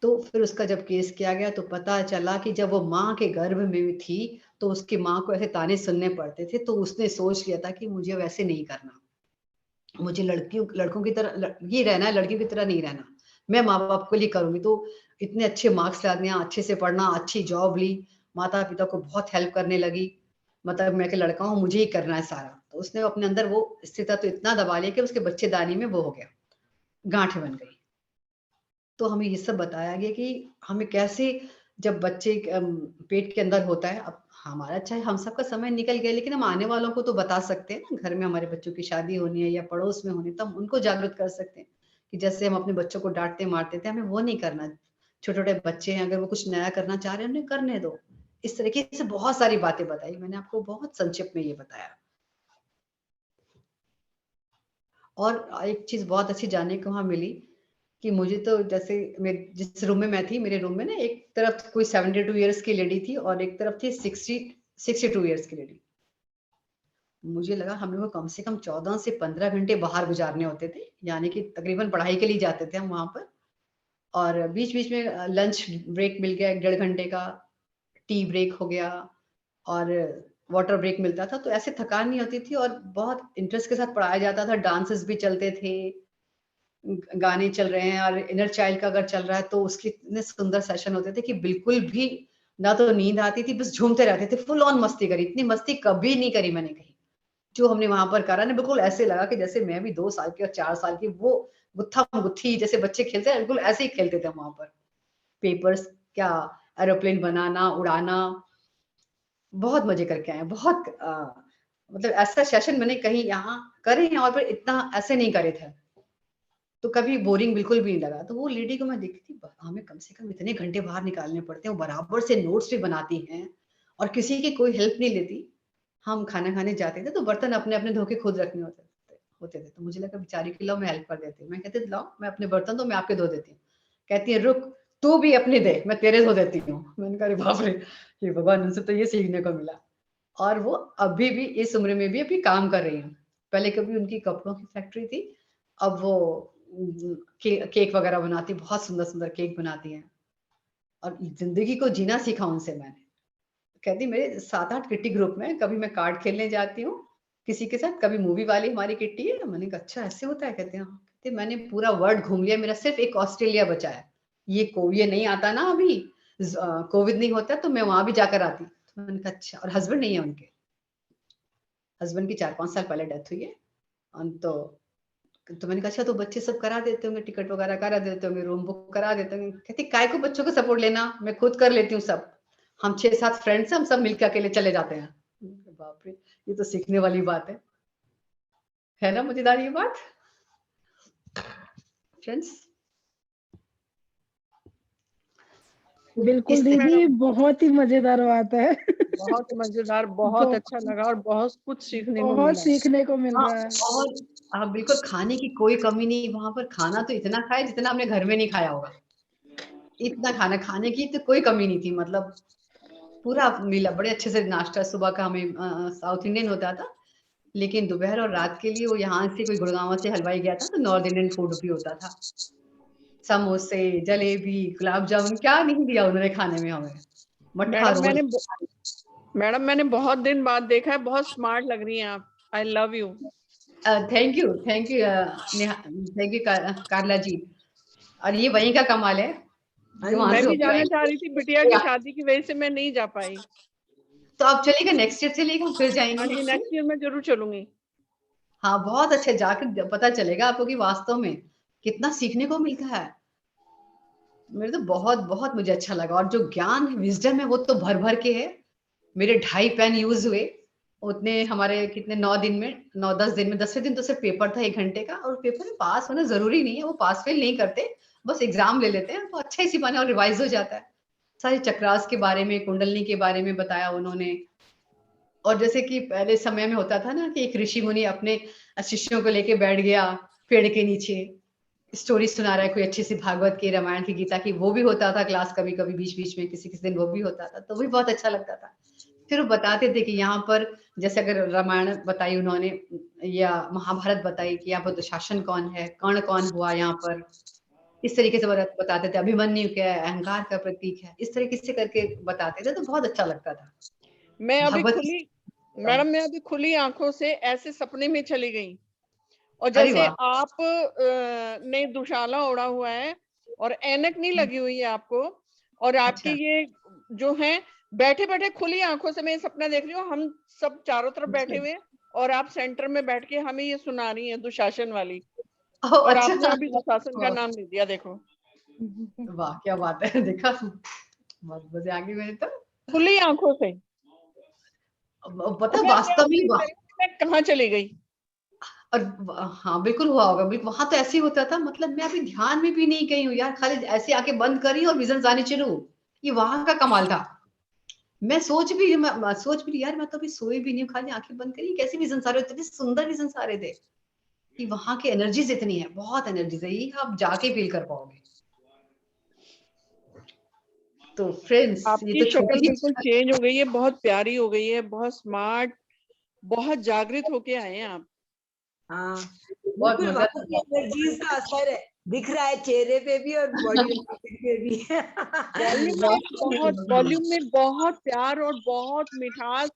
तो फिर उसका जब केस किया गया तो पता चला कि जब वो माँ के गर्भ में थी तो उसकी माँ को ऐसे ताने सुनने पड़ते थे, तो उसने सोच लिया था कि मुझे वैसे नहीं करना, मुझे लड़कों की तरह ही रहना है, लड़कियों की तरह नहीं रहना, मैं माँ बाप के लिए करूंगी। तो इतने अच्छे मार्क्स लाने, अच्छे से पढ़ना, अच्छी जॉब ली, माता पिता को बहुत हेल्प करने लगी, मतलब मैं के लड़का हूँ, मुझे ही करना है सारा। तो उसने अपने अंदर वो स्थिरता तो इतना दबा लिया कि उसके बच्चेदानी में वो हो गया, गांठ बन गई। तो हमें ये सब बताया गया कि हमें कैसे, जब बच्चे पेट के अंदर होता है, अब हमारा चाहे हम सबका समय निकल गया, लेकिन हम आने वालों को तो बता सकते हैं ना, घर में हमारे बच्चों की शादी होनी है या पड़ोस में होनी है, तो हम उनको जागरूक कर सकते हैं कि जैसे हम अपने बच्चों को डांटते मारते थे, हमें वो नहीं करना। छोटे छोटे बच्चे हैं, अगर वो कुछ नया करना चाह रहे हैं, उन्हें करने दो। इस तरीके से बहुत सारी बातें बताई, मैंने आपको बहुत संक्षिप्त में ये बताया। और एक चीज बहुत अच्छी जानने को वहां मिली कि मुझे तो जैसे जिस रूम में मैं थी, मेरे रूम में ना एक तरफ कोई 72 ईयर्स की लेडी थी और एक तरफ थी 62 ईयर्स की लेडी। मुझे लगा हम लोग को कम से कम 14 से 15 घंटे बाहर गुजारने होते थे, यानी कि तकरीबन पढ़ाई के लिए जाते थे हम वहां पर। और बीच बीच में लंच ब्रेक मिल गया 1.5 घंटे का, टी ब्रेक हो गया और वाटर ब्रेक मिलता था, तो ऐसे थकान नहीं होती थी और बहुत इंटरेस्ट के साथ पढ़ाया जाता था। डांसेस भी चलते थे, गाने चल रहे हैं, और इनर चाइल्ड का अगर चल रहा है तो उसके इतने सुंदर सेशन होते थे कि बिल्कुल भी ना तो नींद आती थी, बस झूमते रहते थे, फुल ऑन मस्ती करी, इतनी मस्ती कभी नहीं करी मैंने कहीं। जो हमने वहां पर करा ना, बिल्कुल ऐसे लगा कि जैसे मैं भी 2 साल की और 4 साल की, वो गुत्था गुत्थी जैसे बच्चे खेलते हैं, बिल्कुल ऐसे ही खेलते थे वहां पर। पेपर्स क्या, एरोप्लेन बनाना, उड़ाना, बहुत मजे करके आए हैं, बहुत मतलब ऐसा सेशन मैंने कहीं यहाँ करे हैं और फिर इतना ऐसे नहीं करे थे, तो कभी बोरिंग बिल्कुल भी नहीं लगा। तो वो लेडी को मैं देखती थी, हमें कम से कम इतने घंटे बाहर निकालने पड़ते हैं, वो बराबर से नोट्स भी बनाती हैं और किसी की कोई हेल्प नहीं लेती। हम खाना खाने जाते थे तो बर्तन अपने अपने धो के खुद रखने होते थे, तो मुझे लगा बेचारी की लाओ मैं हेल्प कर देती हूँ, मैं कहती लाओ मैं अपने बर्तन तो मैं आपके धो देती हूँ। कहती है रुक, तू भी अपने दे, मैं तेरे धो देती हूँ। मैंने कहा बाप रे, ये भगवान, उनसे तो ये सीखने को मिला। और वो अभी भी इस उम्र में भी अभी काम कर रही हैं। पहले कभी उनकी कपड़ों की फैक्ट्री थी, अब वो केक वगैरह बनाती, बहुत सुंदर सुंदर केक बनाती हैं। और जिंदगी को जीना सीखा उनसे मैंने। कहती मेरे 7-8 किट्टी ग्रुप में, कभी मैं कार्ड खेलने जाती हूँ किसी के साथ, कभी मूवी वाली हमारी किट्टी है। मैंने कहा अच्छा ऐसे होता है, कहते हैं हाँ। कहते मैंने पूरा वर्ल्ड घूम लिया, मेरा सिर्फ एक ऑस्ट्रेलिया बचा है, ये नहीं आता ना अभी, कोविड नहीं होता तो मैं वहां भी जाकर आती। तो मैंने कहा अच्छा, और हस्बैंड नहीं है उनके, हस्बैंड की 4-5 साल पहले डेथ हुई है। तो मैंने कहा अच्छा, तो बच्चे सब करा देते होंगे, टिकट वगैरह करा देते होंगे, रूम बुक करा देते होंगे। कहती काय को बच्चों को सपोर्ट लेना, मैं खुद कर लेती हूँ सब, हम 6-7 फ्रेंड्स हैं, हम सब मिलकर अकेले चले जाते हैं। बाप रे, ये तो सीखने वाली बात है ना, मजेदार ये बात फ्रेंड्स। बिल्कुल इस तरह दीदी, बहुत ही मजेदार बात है। बहुत मजेदार, बहुत अच्छा लगा और बहुत कुछ सीखने को बहुत मिला। सीखने को मिल हाँ, रहा है। और हाँ, बिल्कुल खाने की कोई कमी नहीं, वहाँ पर खाना तो इतना खाया जितना हमने घर में नहीं खाया होगा। इतना खाने की तो कोई कमी नहीं थी, मतलब पूरा मिला, बड़े अच्छे से नाश्ता सुबह का हमें साउथ इंडियन होता था, लेकिन दोपहर और रात के लिए वो यहाँ से कोई गुड़गांव से हलवाई गया था तो नॉर्थ इंडियन फूड भी होता था। समोसे, जलेबी, गुलाब जामुन, क्या नहीं दिया उन्होंने खाने में हमें। मट्ठा रोल। मैडम मैंने बहुत दिन बाद देखा है, बहुत स्मार्ट लग रही हैं आप। I love you. Thank you, thank you, thank you Carla ji. और ये वहीं का कमाल है जो वहां मैं से भी होके जाना आई। चाह रही थी, बिटिया की शादी की वजह से मैं नहीं जा पाई। तो आप चलिएगा, नेक्स्ट ईयर चलिएगा, फिर हाँ जाएंगे। जी, नेक्स्ट ईयर मैं जरूर चलूंगी। हाँ, बहुत अच्छे, जाकर पता चलेगा आपको कि वास्तव में कितना सीखने को मिलता है। मेरे तो बहुत बहुत मुझे अच्छा लगा, और जो ज्ञान विजडम है वो तो भर भर के है। मेरे 2.5 पेन यूज हुए उतने, हमारे कितने 9 दिन में, 9-10 दिन में, 10वें दिन तो सिर्फ पेपर था 1 घंटे का, और पेपर में पास होना जरूरी नहीं है, वो पास फेल नहीं करते, बस एग्जाम ले लेते हैं तो अच्छा इसी बने और रिवाइज हो जाता है। सारे चक्रास के बारे में, कुंडलनी के बारे में बताया उन्होंने। और जैसे कि पहले समय में होता था ना कि एक ऋषि मुनि अपने शिष्यों को लेके बैठ गया पेड़ के नीचे, स्टोरी सुना रहा है कोई अच्छी सी भागवत की, रामायण की, गीता की, वो भी होता था क्लास, कभी कभी बीच बीच में, किसी किसी दिन वो भी होता था, तो भी बहुत अच्छा लगता था। फिर वो बताते थे कि यहाँ पर, जैसे अगर रामायण बताई उन्होंने या महाभारत बताई कि यहाँ पर दुशासन कौन है, कर्ण कौन हुआ यहाँ पर, इस तरीके से बताते थे, अभिमन्यु क्या है, अहंकार का प्रतीक है, इस तरीके से करके बताते थे, तो बहुत अच्छा लगता था। मैं अभी भगवत खुली मैडम, मैं अभी खुली आंखों से ऐसे सपने में चली गई, और अरे जैसे वाह, आप ने दुशाला ओढ़ा हुआ है और ऐनक नहीं लगी हुई है आपको, और आपके अच्छा, ये जो है, बैठे बैठे खुली आंखों से मैं ये सपना देख रही हूँ, हम सब चारों तरफ बैठे हुए हैं और आप सेंटर में बैठ के हमें ये सुना रही हैं दुशासन वाली, ओह और अच्छा, आपने अभी दुशासन का नाम ले दिया, देखो। वाह क्या बात है, देखा, बहुत मजे आ गई मेरे तो। खुली आंखों से, पता और है, मैं अपने आप वास्तव को में देख रही हूँ कि मैं कहाँ चली गई। और हाँ बिल्कुल हुआ होगा, बिल्कुल वहां तो ऐसे ही होता था, मतलब मैं अभी ध्यान में भी नहीं गई हूँ यार, खाली ऐसे आके बंद करी और विजन आने शुरू। ये वहां का कमाल था। मैं सोच भी रही यार, मैं तो अभी सोई भी नहीं हूँ, खाली आंखें बंद करी, कैसे विजन आ रहे थे, इतने सुंदर विजन आ रहे थे कि वहां की एनर्जीज इतनी है, बहुत एनर्जीज है, ये आप जाके फील कर पाओगे। तो फ्रेंड्स, ये आपकी तो शक्ल छोटी सी बिल्कुल चेंज हो गई है, बहुत प्यारी हो गई है, बहुत स्मार्ट, बहुत जागृत होके आए हैं आप। हाँ, बहुत बिल्कुल मजा वहाँ की था। एनर्जीज का असर है, दिख रहा है चेहरे पे भी और बॉडी लैंग्वेज पे भी। वॉल्यूम में बहुत प्यार और बहुत मिठास,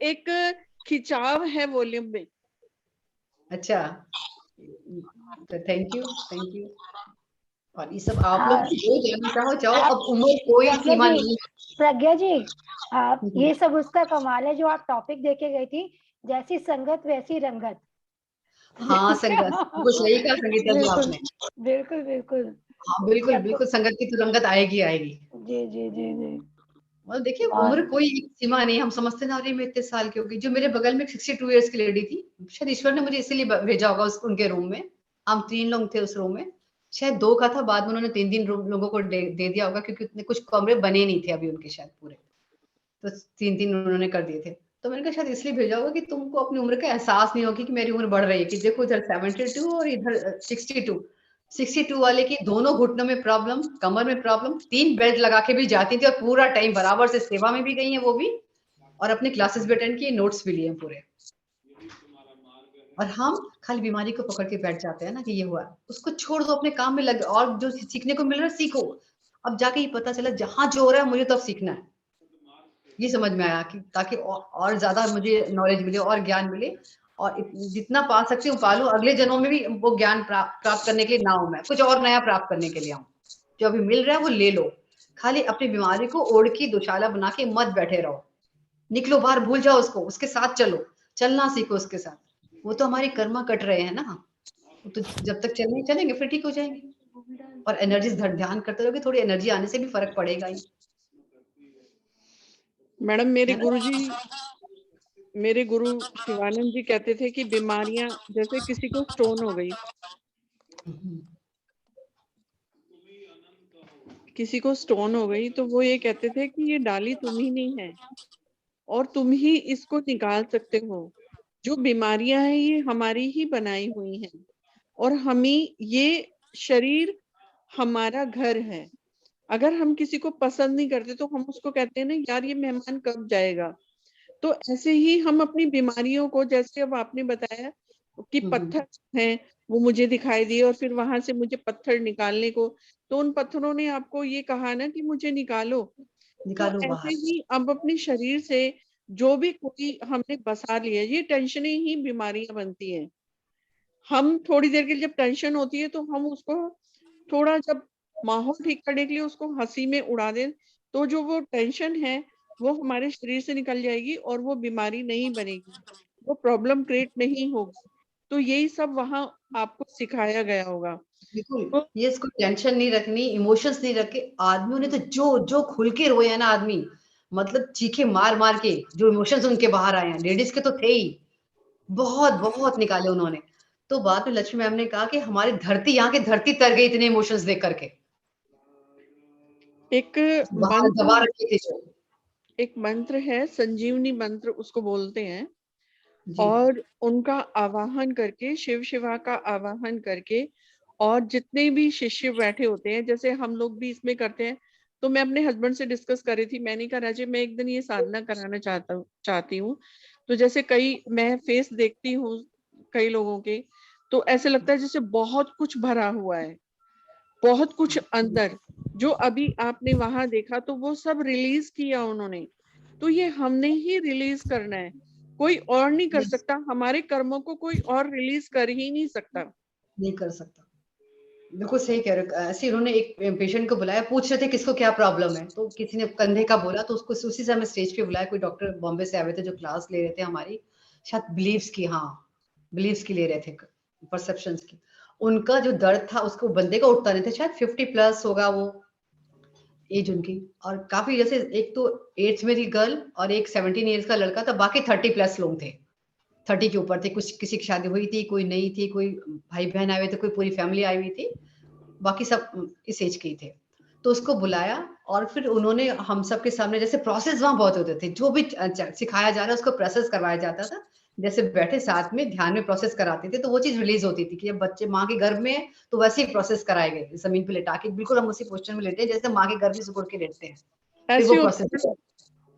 एक खिंचाव है वॉल्यूम में। अच्छा, तो थैंक यू, थैंक यू। और ये सब आप लोग हाँ, जो जानना चाहो चाहो, आप अब उम्र कोई प्रज्ञा सीमा जी, नहीं प्रज्ञा जी, आप है। ये सब उसका कमाल है जो आप टॉपिक देके गई थी, जैसी संगत वैसी रंगत। हाँ, संगत, बिल्कुल सही कहा संगीता जी बिल्कुल, आपने। बिल्कुल, बिल्कुल। हाँ, बिल्कुल, सबको, बिल्कुल संगत की तो रंगत आएगी, आएगी। जी जी जी जी। मतलब देखिए, और उम्र कोई एक सीमा नहीं, हम समझते ना, अरे मैं इतने साल की हो गई। जो मेरे बगल में 62 इयर्स की लेडी थी, शायद ईश्वर ने मुझे इसीलिए भेजा होगा उनके रूम में। हम 3 लोग थे उस रूम में, शायद 2 का था, बाद में उन्होंने 3-3 रूम लोगों को दे दिया होगा, क्योंकि उतने कुछ कमरे बने नहीं थे अभी उनके शायद पूरे, तो 3-3 उन्होंने कर दिए थे। तो मैंने कहा शायद इसलिए भेजा होगा कि तुमको अपनी उम्र का एहसास नहीं होगी कि मेरी उम्र बढ़ रही है, कि देखो इधर 72 और इधर 62 वाले की दोनों घुटनों में प्रॉब्लम, कमर में प्रॉब्लम, 3 बेल्ट लगा के भी जाती थी और पूरा टाइम बराबर से सेवा में भी गई हैं वो भी, और अपने क्लासेस भी अटेंड किए, नोट्स भी लिए हैं पूरे। और हम खाली बीमारी को पकड़ के बैठ जाते हैं ना कि ये हुआ, उसको छोड़ दो, अपने काम में लग, और जो सीखने को मिल रहा है सीखो। अब जाके ये पता चला जहां जो हो रहा है मुझे तो अब सीखना है, ये समझ में आया कि ताकि और ज्यादा मुझे नॉलेज मिले और ज्ञान मिले, और जितना पा सकती हूँ पालू, अगले जन्मों में भी वो ज्ञान प्राप्त करने के लिए ना हो, मैं कुछ और नया प्राप्त करने के लिए आऊँ। जो अभी मिल रहा है वो ले लो, खाली अपनी बीमारी को ओढ़ के दुशाला बना के मत बैठे रहो, निकलो बाहर, भूल जाओ उसको, उसके साथ चलो, चलना सीखो उसके साथ। वो तो हमारी कर्मा कट रहे हैं ना, वो तो जब तक चलेंगे चलेंगे फिर ठीक हो जाएंगे। और एनर्जी ध्यान करते रहोगे, थोड़ी एनर्जी आने से भी फर्क पड़ेगा ही, मैडम, है ना। मेरे गुरु शिवानंद जी कहते थे कि बीमारियां, जैसे किसी को स्टोन हो गई, किसी को स्टोन हो गई तो वो ये कहते थे कि ये डाली तुम ही नहीं है और तुम ही इसको निकाल सकते हो। जो बीमारियां हैं ये हमारी ही बनाई हुई हैं और हमें ये शरीर हमारा घर है। अगर हम किसी को पसंद नहीं करते तो हम उसको कहते हैं ना यार ये मेहमान कब जाएगा। तो ऐसे ही हम अपनी बीमारियों को, जैसे अब आपने बताया कि पत्थर हैं वो मुझे दिखाई दिए और फिर वहां से मुझे पत्थर निकालने को, तो उन पत्थरों ने आपको ये कहा ना कि मुझे निकालो। तो निकालो ऐसे बाहर। ही अब अपने शरीर से जो भी कोई हमने बसा लिया, ये टेंशनें ही बीमारियां बनती हैं। हम थोड़ी देर के लिए जब टेंशन होती है तो हम उसको थोड़ा, जब माहौल ठीक करने के लिए उसको हंसी में उड़ा दें, तो जो वो टेंशन है वो हमारे शरीर से निकल जाएगी और वो बीमारी नहीं बनेगी, वो प्रॉब्लम क्रिएट नहीं होगी। तो यही सब वहां आपको सिखाया गया होगा। बिल्कुल, तो ये इसको टेंशन नहीं रखनी, इमोशंस नहीं रखे। आदमियों ने तो जो जो खुल के रोए हैं ना आदमी, मतलब चीखे मार मार के जो इमोशंस उनके बाहर आए हैं, लेडीज के तो थे ही, बहुत बहुत निकाले उन्होंने। तो बाद में लक्ष्मी मैम ने कहा कि हमारी धरती, यहाँ की धरती तर गई इतने इमोशंस देख करके, एक बाहर दबा मंत्र रखे थे जो। एक मंत्र है, संजीवनी मंत्र उसको बोलते हैं। जी और उनका आवाहन करके, शिव शिवा का आवाहन करके, और जितने भी शिष्य बैठे होते हैं, जैसे हम लोग भी इसमें करते हैं। तो मैं अपने हस्बैंड से डिस्कस कर रही थी, मैंने कहा राजीव मैं एक दिन ये साधना कराना चाहती हूँ। तो जैसे मैं फेस देखती हूँ कई लोगों के, तो ऐसे लगता है जैसे बहुत कुछ भरा हुआ है, बहुत कुछ अंदर। जो अभी आपने वहां देखा तो वो सब रिलीज किया उन्होंने। तो ये हमने ही रिलीज करना है, कोई और नहीं कर Yes, सकता। हमारे कर्मों को कोई और रिलीज कर ही नहीं सकता। नहीं कर सकता। बिल्कुल सही कह रहे हो। ऐसे उन्होंने एक पेशेंट को बुलाया, पूछ रहे थे किसको क्या प्रॉब्लम है, तो किसी ने कंधे का बोला, तो उसको उसी समय स्टेज पे बुलाया। कोई डॉक्टर बॉम्बे से आए हुए थे जो क्लास ले रहे थे हमारी, शायद बिलीव्स की, हाँ बिलीव्स की ले रहे थे, परसेप्शंस की। उनका जो दर्द था उसको, बंदे का उठता नहीं था, शायद 50 प्लस होगा वो एज उनकी। और काफी, जैसे एक तो 8th में थी गर्ल और एक 17 ईयर्स का लड़का था, बाकी 30 प्लस लोग थे, 30 के ऊपर थे। कुछ किसी की शादी हुई थी, कोई नहीं थी, कोई भाई बहन आए हुए थे, कोई पूरी फैमिली आई हुई थी, बाकी सब इस एज के ही थे। तो उसको बुलाया और फिर उन्होंने हम सबके सामने, जैसे प्रोसेस वहां बहुत होते थे, जो भी सिखाया जा रहा है उसको प्रोसेस करवाया जाता था। जैसे बैठे साथ में ध्यान में प्रोसेस कराते थे, तो वो चीज रिलीज होती थी कि जब बच्चे माँ के गर्भ में है तो वैसे ही प्रोसेस कराए गए, जमीन पे लेटा के, बिल्कुल हम उसी पोस्टर में लेटे हैं जैसे माँ के गर्भ में सिकुड़ के लेटते हैं। फिर ऐसे वो होता प्रोसेस, है,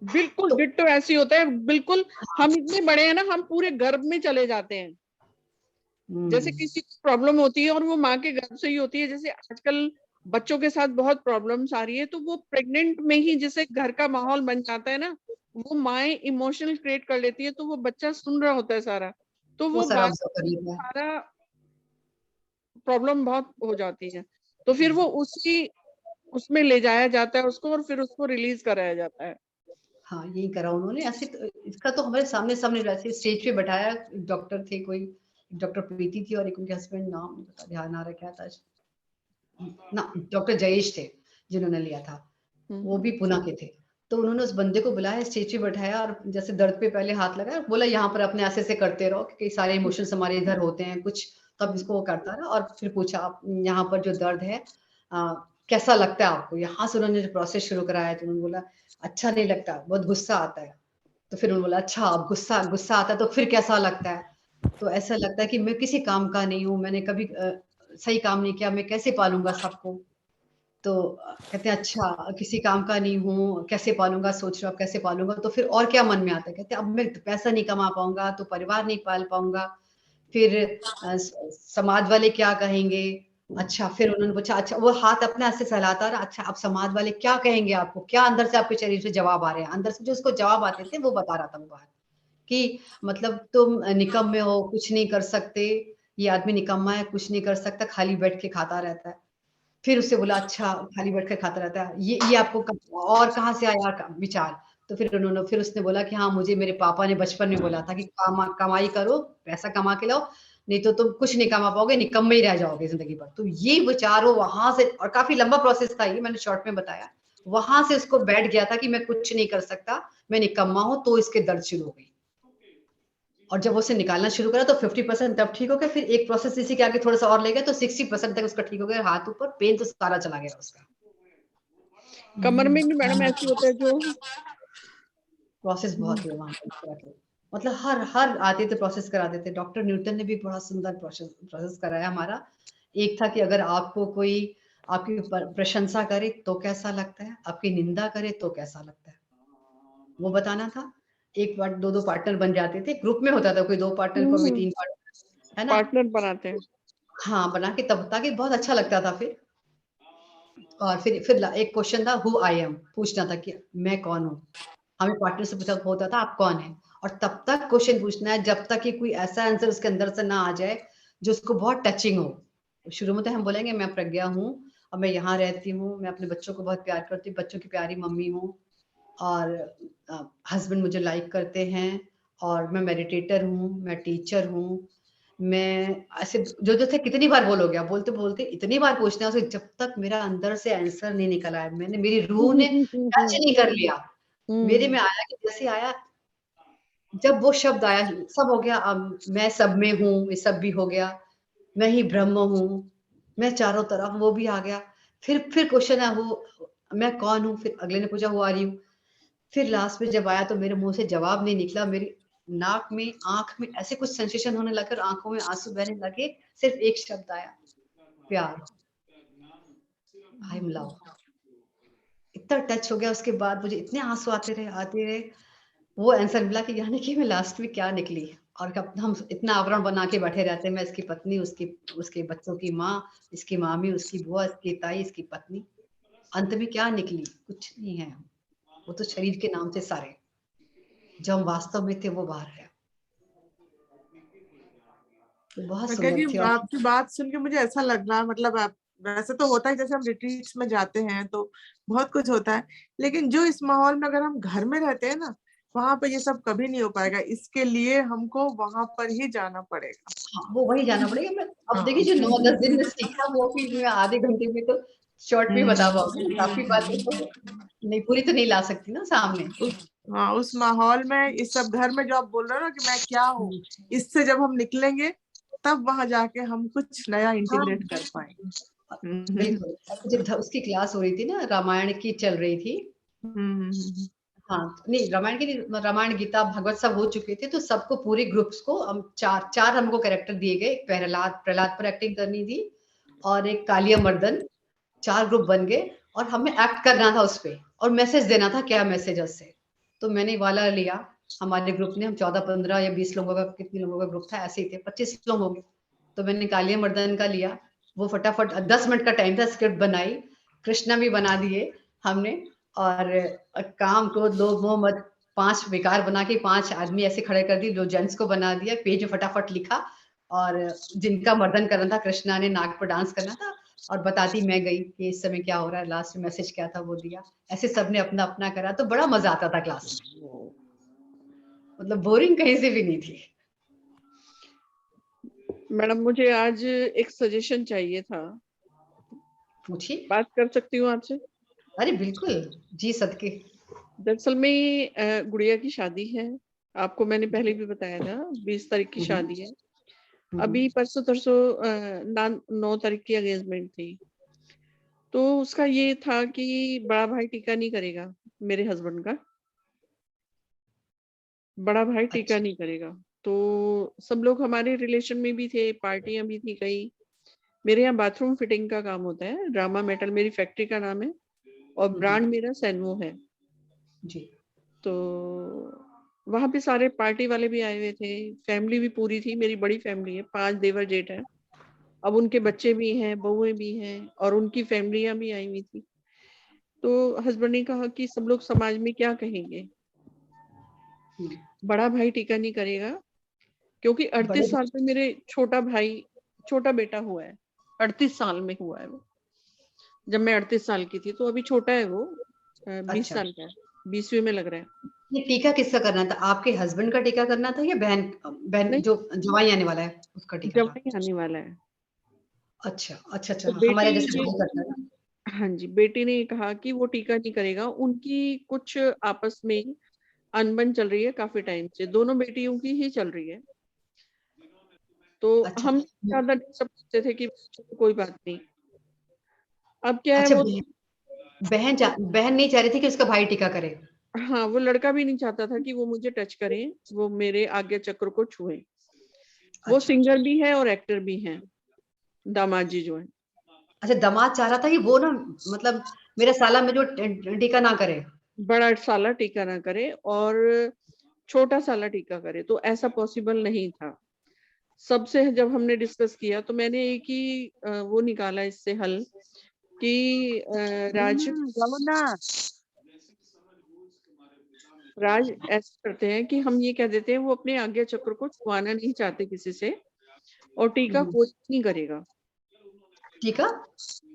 बिल्कुल तो डिट्टो ऐसे होता है बिल्कुल। हम इतने बड़े हैं ना, हम पूरे गर्भ में चले जाते हैं। जैसे किसी को प्रॉब्लम होती है और वो माँ के गर्भ से ही होती है। जैसे आजकल बच्चों के साथ बहुत प्रॉब्लम्स आ रही है, तो वो प्रेग्नेंट में ही जैसे घर का माहौल बन जाता है ना, वो माएँ इमोशनल क्रिएट कर लेती है, तो वो बच्चा सुन रहा होता है सारा, तो वो वो सारा बात ऑब्जर्व कर लेता है। सारा प्रॉब्लम बहुत हो जाती है। तो फिर वो उसमें ले जाया जाता है उसको, और फिर उसको रिलीज कराया जाता है। हाँ, यही करा उन्होंने। ऐसे तो इसका तो हमारे सामने सामने वैसे स्टेज पे बैठाया। डॉक्टर थे, कोई डॉक्टर प्रीति थी और एक उनके हस्बैंड, नाम नहीं पता, ध्यान आ रहा क्या था ना, डॉक्टर जयेश थे जिन्होंने लिया था, वो भी पुणे के थे। तो उन्होंने उस बंदे को बुलाया, स्टेज पे बैठाया और जैसे दर्द पे पहले हाथ लगाया, बोला यहाँ पर अपने ऐसे से करते रहो क्योंकि सारे इमोशंस हमारे इधर होते हैं कुछ। तब इसको वो करता रहा और फिर पूछा, आप यहाँ पर जो दर्द है कैसा लगता है आपको? यहाँ से उन्होंने प्रोसेस शुरू कराया, तो उन्होंने बोला अच्छा नहीं लगता, बहुत गुस्सा आता है। तो फिर उन्होंने बोला अच्छा, अब गुस्सा गुस्सा आता है तो फिर कैसा लगता है? तो ऐसा लगता है कि मैं किसी काम का नहीं हूँ, मैंने कभी सही काम नहीं किया, मैं कैसे पालूंगा सबको? तो कहते हैं अच्छा, किसी काम का नहीं हूँ, कैसे पालूंगा, सोच रहा हूँ कैसे पालूंगा। तो फिर और क्या मन में आता है? कहते हैं अब मैं पैसा नहीं कमा पाऊंगा तो परिवार नहीं पाल पाऊंगा, फिर समाज वाले क्या कहेंगे। अच्छा, फिर उन्होंने पूछा, अच्छा वो हाथ अपने हाथ से सहलाता रहा, अच्छा अब समाज वाले क्या कहेंगे आपको? क्या अंदर से आपके शरीर से जवाब आ रहे हैं? अंदर से जो उसको जवाब आते थे वो बता रहा था वो बाहर, कि मतलब तुम निकम्मे हो, कुछ नहीं कर सकते, ये आदमी निकम्मा है, कुछ नहीं कर सकता, खाली बैठ के खाता रहता है। फिर उससे बोला अच्छा, खाली बैठ कर खाता रहता है, ये आपको और कहाँ से आया विचार? तो फिर उसने बोला कि हाँ, मुझे मेरे पापा ने बचपन में बोला था कि कमाई करो, पैसा कमा के लाओ, नहीं तो तुम कुछ नहीं कमा पाओगे, निकम्मे ही रह जाओगे जिंदगी भर। तो ये विचार वो वहां से, और काफी लंबा प्रोसेस था ये, मैंने शॉर्ट में बताया, वहां से उसको बैठ गया था कि मैं कुछ नहीं कर सकता, मैं निकम्मा हूं। तो इसके दर्द शुरू हो गई, और जब उसे निकालना शुरू करा तो 50% तब ठीक हो गया। फिर एक प्रोसेस इसी के आगे थोड़ा सा और ले गया तो 60% तक उसका ठीक हो गया, हाथ ऊपर, पेन तो सारा चला गया उसका। कमर में भी मैडम ऐसी होता है जो प्रोसेस बहुत हुए वहाँ पे इस तरह के। मतलब हर आते थे प्रोसेस कराते थे। डॉक्टर न्यूटन ने भी बड़ा सुंदर प्रोसेस कराया हमारा। एक था कि अगर आपको कोई आपकी प्रशंसा करे तो कैसा लगता है, आपकी निंदा करे तो कैसा लगता है, वो बताना था। एक बार दो पार्टनर बन जाते थे, ग्रुप में होता था, कोई 2 पार्टनर कोई 3 पार्टनर, है ना? पार्टनर बनाते हैं। हाँ, बना के तब ताकि बहुत अच्छा लगता था फिर। और फिर एक क्वेश्चन था हु आई एम, पूछना था कि मैं कौन हूँ। हमें पार्टनर से पूछा होता था आप कौन है, और तब तक क्वेश्चन पूछना है जब तक कि कोई ऐसा आंसर उसके अंदर से ना आ जाए जो उसको बहुत टचिंग हो। शुरू में तो हम बोलेंगे मैं प्रज्ञा हूँ और मैं यहाँ रहती हूँ, मैं अपने बच्चों को बहुत प्यार करती हूँ, बच्चों की प्यारी मम्मी हूँ, और हस्बैंड मुझे लाइक करते हैं, और मैं मेडिटेटर हूँ, मैं टीचर हूँ, मैं ऐसे जो थे कितनी बार बोलोगे आप, बोलते बोलते इतनी बार पूछना है उसे, जब तक मेरा अंदर से आंसर नहीं निकल आया, मैंने मेरी रूह ने टच नहीं कर लिया, मेरे में आया कि जैसे आया, जब वो शब्द आया सब हो गया। अब मैं सब में हूँ, ये सब भी हो गया, मैं ही ब्रह्म हूँ, मैं चारों तरफ, वो भी आ गया। फिर क्वेश्चन है वो मैं कौन हूँ, फिर अगले ने पूछा हु आर यू, फिर लास्ट में जब आया तो मेरे मुंह से जवाब नहीं निकला, मेरी नाक में आंख में ऐसे कुछ सेंसेशन होने लगे और आंखों में आंसू बहने लगे, सिर्फ एक शब्द आया, प्यार, आई एम लव। इतना टच हो गया, उसके बाद मुझे इतने आंसू आते रहे, वो आंसर मिला कि यानी कि मैं लास्ट में क्या निकली। और कब हम इतना आवरण बना के बैठे रहते हैं, मैं इसकी पत्नी, उसके बच्चों की माँ, इसकी मामी, उसकी बुआ, इसकी ताई, इसकी पत्नी, अंत में क्या निकली, कुछ नहीं है। वो तो शरीर के नाम थे सारे, जो हम वास्तव में थे वो बाहर है। तो बहुत मैं कह सुंदर रही थी। हूँ, आपकी बात सुन के मुझे ऐसा लग रहा है, मतलब आप वैसे तो होता है जैसे हम रिट्रीट्स में जाते हैं तो बहुत कुछ होता है, लेकिन जो इस माहौल में अगर हम घर में रहते हैं ना, वहां पर ये सब कभी नहीं हो पाएगा। इसके लिए हमको वहां पर ही जाना पड़ेगा। हाँ, वो वही जाना पड़ेगा। मैं अब हाँ। देखिए जो 9-10 दिन में सीखा वो भी मैं आधे घंटे में तो शॉर्ट में बता पाऊंगी, काफी बातें तो नहीं, पूरी तो नहीं ला सकती ना सामने। हाँ, उस माहौल में, इस सब घर में जो आप बोल रहे हो ना कि मैं क्या हूँ, इससे जब हम निकलेंगे तब वहां जाके हम कुछ नया इंटीग्रेट कर पाएंगे। बिल्कुल। जब उसकी क्लास हो रही थी ना, रामायण की चल रही थी। हाँ, नहीं रामायण की नहीं, रामायण गीता भागवत सब हो चुके थे, तो सबको पूरे ग्रुप्स को हम चार हमको कैरेक्टर दिए गए। प्रहलाद पर एक्टिंग करनी थी, और एक कालिया मर्दन, 4 ग्रुप बन गए और हमें एक्ट करना था उस पे, और मैसेज देना था, क्या मैसेज है उससे। तो मैंने वाला लिया, हमारे ग्रुप ने, हम 14-15 या 20 लोगों का, कितने लोगों का ग्रुप था, ऐसे ही थे, 25 लोग होंगे। तो मैंने कालिया मर्दन का लिया, वो फटाफट 10 मिनट का टाइम था, स्क्रिप्ट बनाई, कृष्णा भी बना दिए हमने, और काम, क्रोध, लोभ, मोह, मद, 5 विकार बना के 5 आदमी ऐसे खड़े कर दिए, 2 जेंट्स को बना दिया, पेज में फटाफट लिखा, और जिनका मर्दन करना था, कृष्णा ने नाक पर डांस करना था, और बताती मैं गई कि इस समय क्या हो रहा है, लास्ट में मैसेज क्या था वो दिया। ऐसे सबने अपना अपना करा, तो बड़ा मजा आता था क्लास में, मतलब बोरिंग कहीं से भी नहीं थी। मैडम मुझे आज एक सजेशन चाहिए था, पूछिए। बात कर सकती हूँ आपसे? अरे बिल्कुल जी, सदके। दरअसल में गुड़िया की शादी है, आपको मैंने पहले भी बताया था, 20 तारीख की शादी है। अभी परसों तरसों 9 तारीख की एंगेजमेंट थी। तो उसका ये था कि बड़ा भाई टीका नहीं करेगा, मेरे हस्बैंड का बड़ा भाई टीका अच्छा। नहीं करेगा। तो सब लोग हमारे रिलेशन में भी थे, पार्टियां भी थी कई। मेरे यहाँ बाथरूम फिटिंग का काम होता है, ड्रामा मेटल मेरी फैक्ट्री का नाम है, और ब्रांड मेरा सैनवो है। जी। तो वहां पे सारे पार्टी वाले भी आए हुए थे, फैमिली भी पूरी थी, मेरी बड़ी फैमिली है, 5 देवर जेठ है, अब उनके बच्चे भी हैं, बहुएं भी हैं, और उनकी फैमिलियां भी आई हुई थी। तो हस्बैंड ने कहा कि सब लोग समाज में क्या कहेंगे, बड़ा भाई टीका नहीं करेगा, क्योंकि 38 साल पे मेरे छोटा बेटा हुआ है, 38 साल में हुआ है वो, जब मैं 38 साल की थी, तो अभी छोटा है वो, 20 अच्छा। साल का है, 20वीं में लग रहा है। ये टीका किसका करना था, आपके हस्बैंड का टीका करना था या बहन नहीं, जो जवाई आने वाला है उसका टीका था? जवाई आने वाला है। अच्छा अच्छा अच्छा, तो बेटी हमारे जैसे ने, भाई करता है ना। हाँ जी, बेटी ने कहा कि वो टीका नहीं करेगा, उनकी कुछ आपस में अनबन चल रही है काफी टाइम से, दोनों बेटियों की ही चल रही है। तो अच्छा। हम ज्यादा सब सोचते थे कि कोई बात नहीं। अब क्या है, अच्छा, वो बहन नहीं चाह रही थी कि उसका भाई टीका करे। हाँ, वो लड़का भी नहीं चाहता था कि वो मुझे टच करे, वो मेरे आज्ञा चक्र को छुए। वो अच्छा, सिंगर भी है और एक्टर भी हैं, दामाद जी जो है। अच्छा दामाद चाह रहा था कि वो ना मतलब मेरा साला में जो टीका ना करे। बड़ा साला टीका ना करे और छोटा साला टीका करे, तो ऐसा पॉसिबल नहीं था। सबसे जब हमने डिस्कस किया तो मैंने एक ही वो निकाला इससे हल कि राज ऐसा करते हैं कि हम ये कह देते हैं वो अपने आज्ञा चक्र को छुआना नहीं चाहते किसी से, और टीका कोई नहीं करेगा। टीका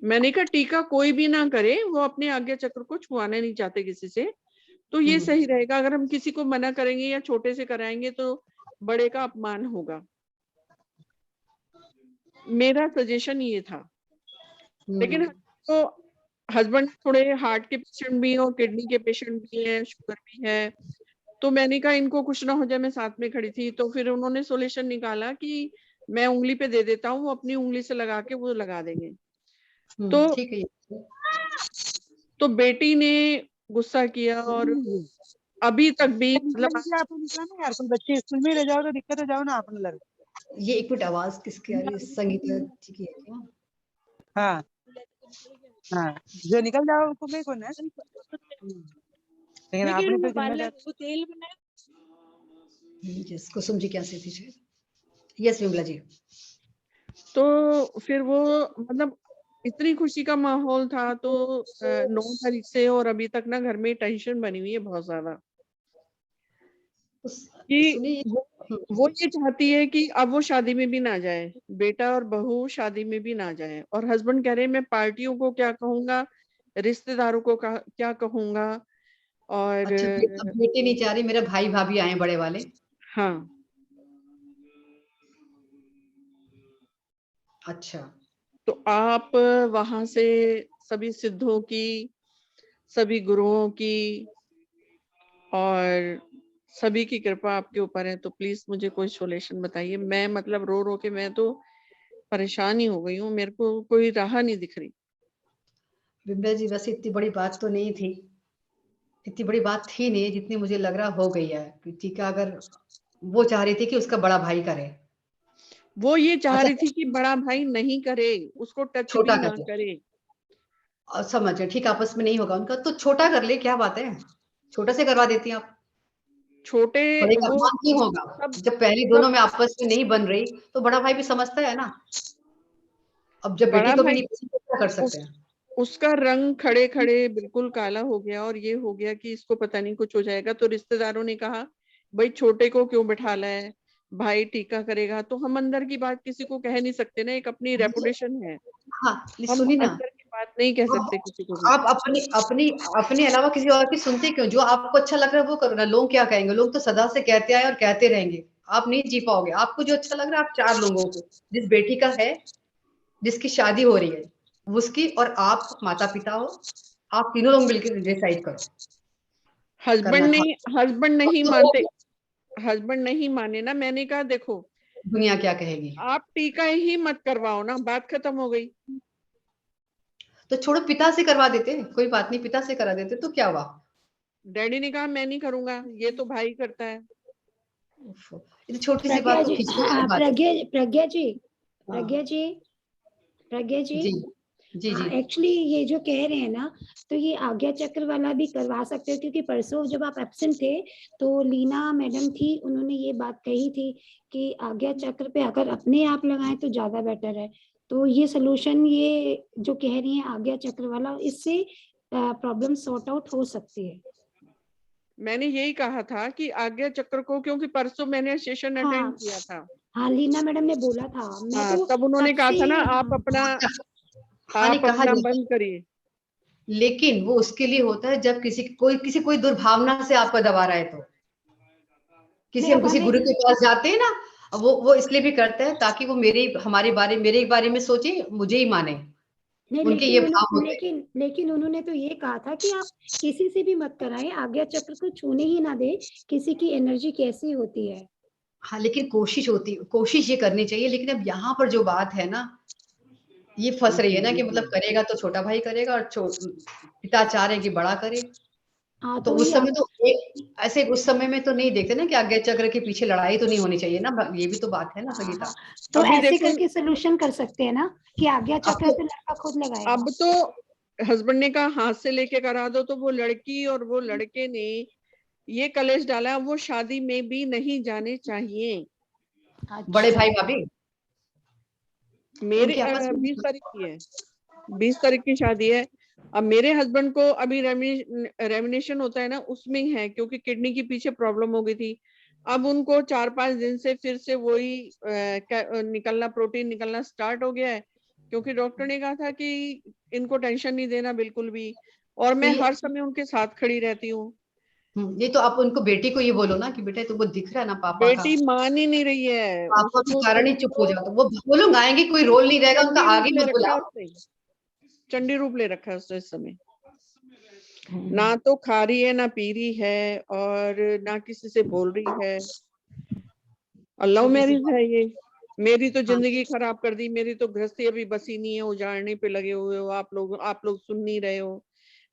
मैंने कहा टीका कोई भी ना करे, वो अपने आज्ञा चक्र को छुआना नहीं चाहते किसी से, तो ये सही रहेगा। अगर हम किसी को मना करेंगे या छोटे से कराएंगे तो बड़े का अपमान होगा। मेरा सजेशन ये था। लेकिन तो हस्बैंड थोड़े हार्ट के पेशेंट भी हैं और किडनी के पेशेंट भी हैं, शुगर भी है, तो मैंने कहा इनको कुछ ना हो जाए। मैं साथ में खड़ी थी, तो फिर उन्होंने सॉल्यूशन निकाला कि मैं उंगली पे दे देता हूँ, वो अपनी उंगली से लगा के वो लगा देंगे। तो ठीक है। तो बेटी ने गुस्सा किया और अभी तक भी मतलब आप निकला ना यार, कोई बच्चे स्कूल में रह जाओ तो दिक्कत हो जाओ ना अपने लग। ये एक मिनट, आवाज किसकी आ रही है? संगीता जी की है क्या? हाँ हाँ, जो निकल जाओ तुम्हें कौन है, लेकिन आपने तो जिम्मेदार। यस, कुसुम जी क्या से थी? यस विमला जी। तो फिर वो मतलब इतनी खुशी का माहौल था, तो 9 तारीख से और अभी तक ना घर में टेंशन बनी हुई है बहुत ज्यादा कि सुनिए, वो ये चाहती है कि अब वो शादी में भी ना जाए, बेटा और बहू शादी में भी ना जाए। और हस्बैंड कह रहे हैं मैं पार्टियों को क्या कहूंगा, रिश्तेदारों को क्या कहूंगा। और अच्छा बेटी नहीं चाह रही, मेरा भाई भाभी आए बड़े वाले। हाँ, अच्छा, तो आप वहां से सभी सिद्धों की, सभी गुरुओं की और सभी की कृपा आपके ऊपर है, तो प्लीज मुझे कोई सॉल्यूशन बताइए। मैं मतलब रो रो के मैं तो परेशान ही हो गई हूँ, मेरे को कोई राह नहीं दिख रही। विमला जी वैसे इतनी बड़ी बात तो नहीं थी, इतनी बड़ी बात थी नहीं जितनी मुझे लग रहा हो गई है। टीका अगर वो चाह रही थी कि उसका बड़ा भाई करे, वो ये चाह अच्छा रही थी कि बड़ा भाई नहीं करे, उसको टच छोटा भी ना कर ले, करे। और समझ ठीक, आपस में नहीं होगा उनका तो छोटा कर ले, क्या बात है, छोटा से करवा देती आप। छोटे बड़े का वो अपमान क्यों होगा? सब जब पहले सब दोनों में आपस में नहीं बन रही तो बड़ा भाई भी समझता है ना। अब जब बेटी बड़ा को भी भाई नहीं पसंद तो क्या कर सकते उस हैं? उसका रंग खड़े खड़े बिल्कुल काला हो गया, और ये हो गया कि इसको पता नहीं कुछ हो जाएगा। तो रिश्तेदारों ने कहा भाई छोटे को क्यों बिठाला है, भाई टीका करेगा। तो हम अंदर की बात किसी को कह नहीं सकते ना, एक अपनी रेपुटेशन है, हाँ, हम सुनिए ना, अंदर की बात नहीं कह सकते किसी को भी। आप अपनी अपनी अपने अलावा किसी और की सुनते क्यों? जो आपको अच्छा लग रहा है वो करो ना। लोग क्या कहेंगे? लोग तो सदा से कहते आए और कहते रहेंगे, आप नहीं जी पाओगे। आपको जो अच्छा लग रहा है आप 4 लोगों को, जिस बेटी का है, जिसकी शादी हो रही है, उसकी और आप माता-पिता हो, आप तीनों लोग मिलकर डिसाइड करो। करना था हस्बैंड नहीं तो हो मानते, गया। हस्बैंड नहीं माने ना। मैंने कहा देखो दुनिया क्या कहेगी? आप टीका ही मत करवाओ ना, बात खत्म हो गई। तो छोड़ो, पिता से करवा देते, कोई बात नहीं, पिता से करा देते तो क्या हुआ? डैडी ने कहा मैं नहीं करूंगा, ये तो भाई करता है। उफ, ये तो छोटी सी प्रज्ञा बात तो जी, खींचने वाली बात है। प्रज्ञा जी, हाँ, प्रज्ञा जी, प्रज्ञा जी, जी, जी, हाँ जी। एक्चुअली ये जो कह रहे हैं ना, तो ये आज्ञा चक्र वाला भी करवा सकते हो, क्योंकि परसों जब आप एब्सेंट थे तो लीना मैडम थी, उन्होंने ये बात कही थी कि आज्ञा चक्र पे अगर अपने आप लगाएं तो ज्यादा बेटर है। तो ये सोल्यूशन ये जो कह रही है आज्ञा चक्र वाला, इससे प्रॉब्लम सॉर्ट आउट हो सकती है। मैंने यही कहा था कि आज्ञा चक्र को, क्योंकि परसों मैंने सेशन अटेंड हाँ किया था। हाँ, लीना मैडम ने बोला था, मैं हाँ, तो तब उन्होंने तब कहा से था ना आप अपना हाँ, नहीं कहा जाता बंद करिए। लेकिन वो उसके लिए होता है जब कोई दुर्भावना से आपको दबा रहा है तो। नहीं हम किसी हमें गुरु के पास जाते हैं ना, वो इसलिए भी करते हैं ताकि वो मेरे बारे में सोचे, मुझे ही माने। नहीं, उनके ये भाव होते हैं। लेकिन उन्होंने तो ये कहा था कि आप किसी से भी मत कराएं, आज्ञा चक्र को छूने ही ना दे, किसी की एनर्जी कैसी होती है। हाँ, लेकिन कोशिश ये करनी चाहिए। लेकिन अब यहाँ पर जो बात है ना, ये फंस रही है ना कि मतलब करेगा तो छोटा भाई करेगा और पिता चाह रहे हैं कि बड़ा करे। हाँ तो तो उस ये समय तो ऐसे उस समय में तो नहीं देखते ना कि आज्ञा चक्र के पीछे लड़ाई तो नहीं होनी चाहिए ना, ये भी तो बात है ना संगीता। तो अभी ऐसे देखो- करके सोल्यूशन कर सकते हैं ना कि आज्ञा चक्र तो- पे लड़का खुद लगाएगा। अब तो हस्बैंड ने कहा हाथ से लेके करा दो, तो वो लड़की और वो लड़के ने ये कलेश डाला, वो शादी में भी नहीं जाने चाहिए। बड़े भाई भाभी मेरे उनके आपस में 20 तारीख की है, 20 तारीख की शादी है। अब मेरे हस्बैंड को अभी रेमिनेशन होता है ना, उसमें ही है, क्योंकि किडनी के पीछे प्रॉब्लम हो गई थी। अब उनको 4-5 दिन से फिर से वही निकलना, प्रोटीन निकलना स्टार्ट हो गया है, क्योंकि डॉक्टर ने कहा था कि इनको टेंशन नहीं देना बिल्कुल भी, और मैं ये- हर समय उनके साथ खड़ी रहती हूँ। ये तो आप उनको बेटी को ये बोलो ना कि बेटा तुमको दिख रहा है ना पापा का, बेटी मान ही नहीं रही है। पापा के उसको कारण ही चुप हो जाओ, तो वो लोग आएंगे, कोई रोल नहीं रहेगा उनका, चंडी आगे रूप ले मत रखा है बुलाओ। उसने, चंडी रूप ले रखा है उसने इस समय। ना तो खा रही है, ना पी रही है, और ना किसी से बोल रही है। लव मैरिज है ये। मेरी तो जिंदगी खराब कर दी, मेरी तो गृहस्थी अभी बसी नहीं है, उजाड़ने पे लगे हुए हो आप लोग सुन नहीं रहे हो।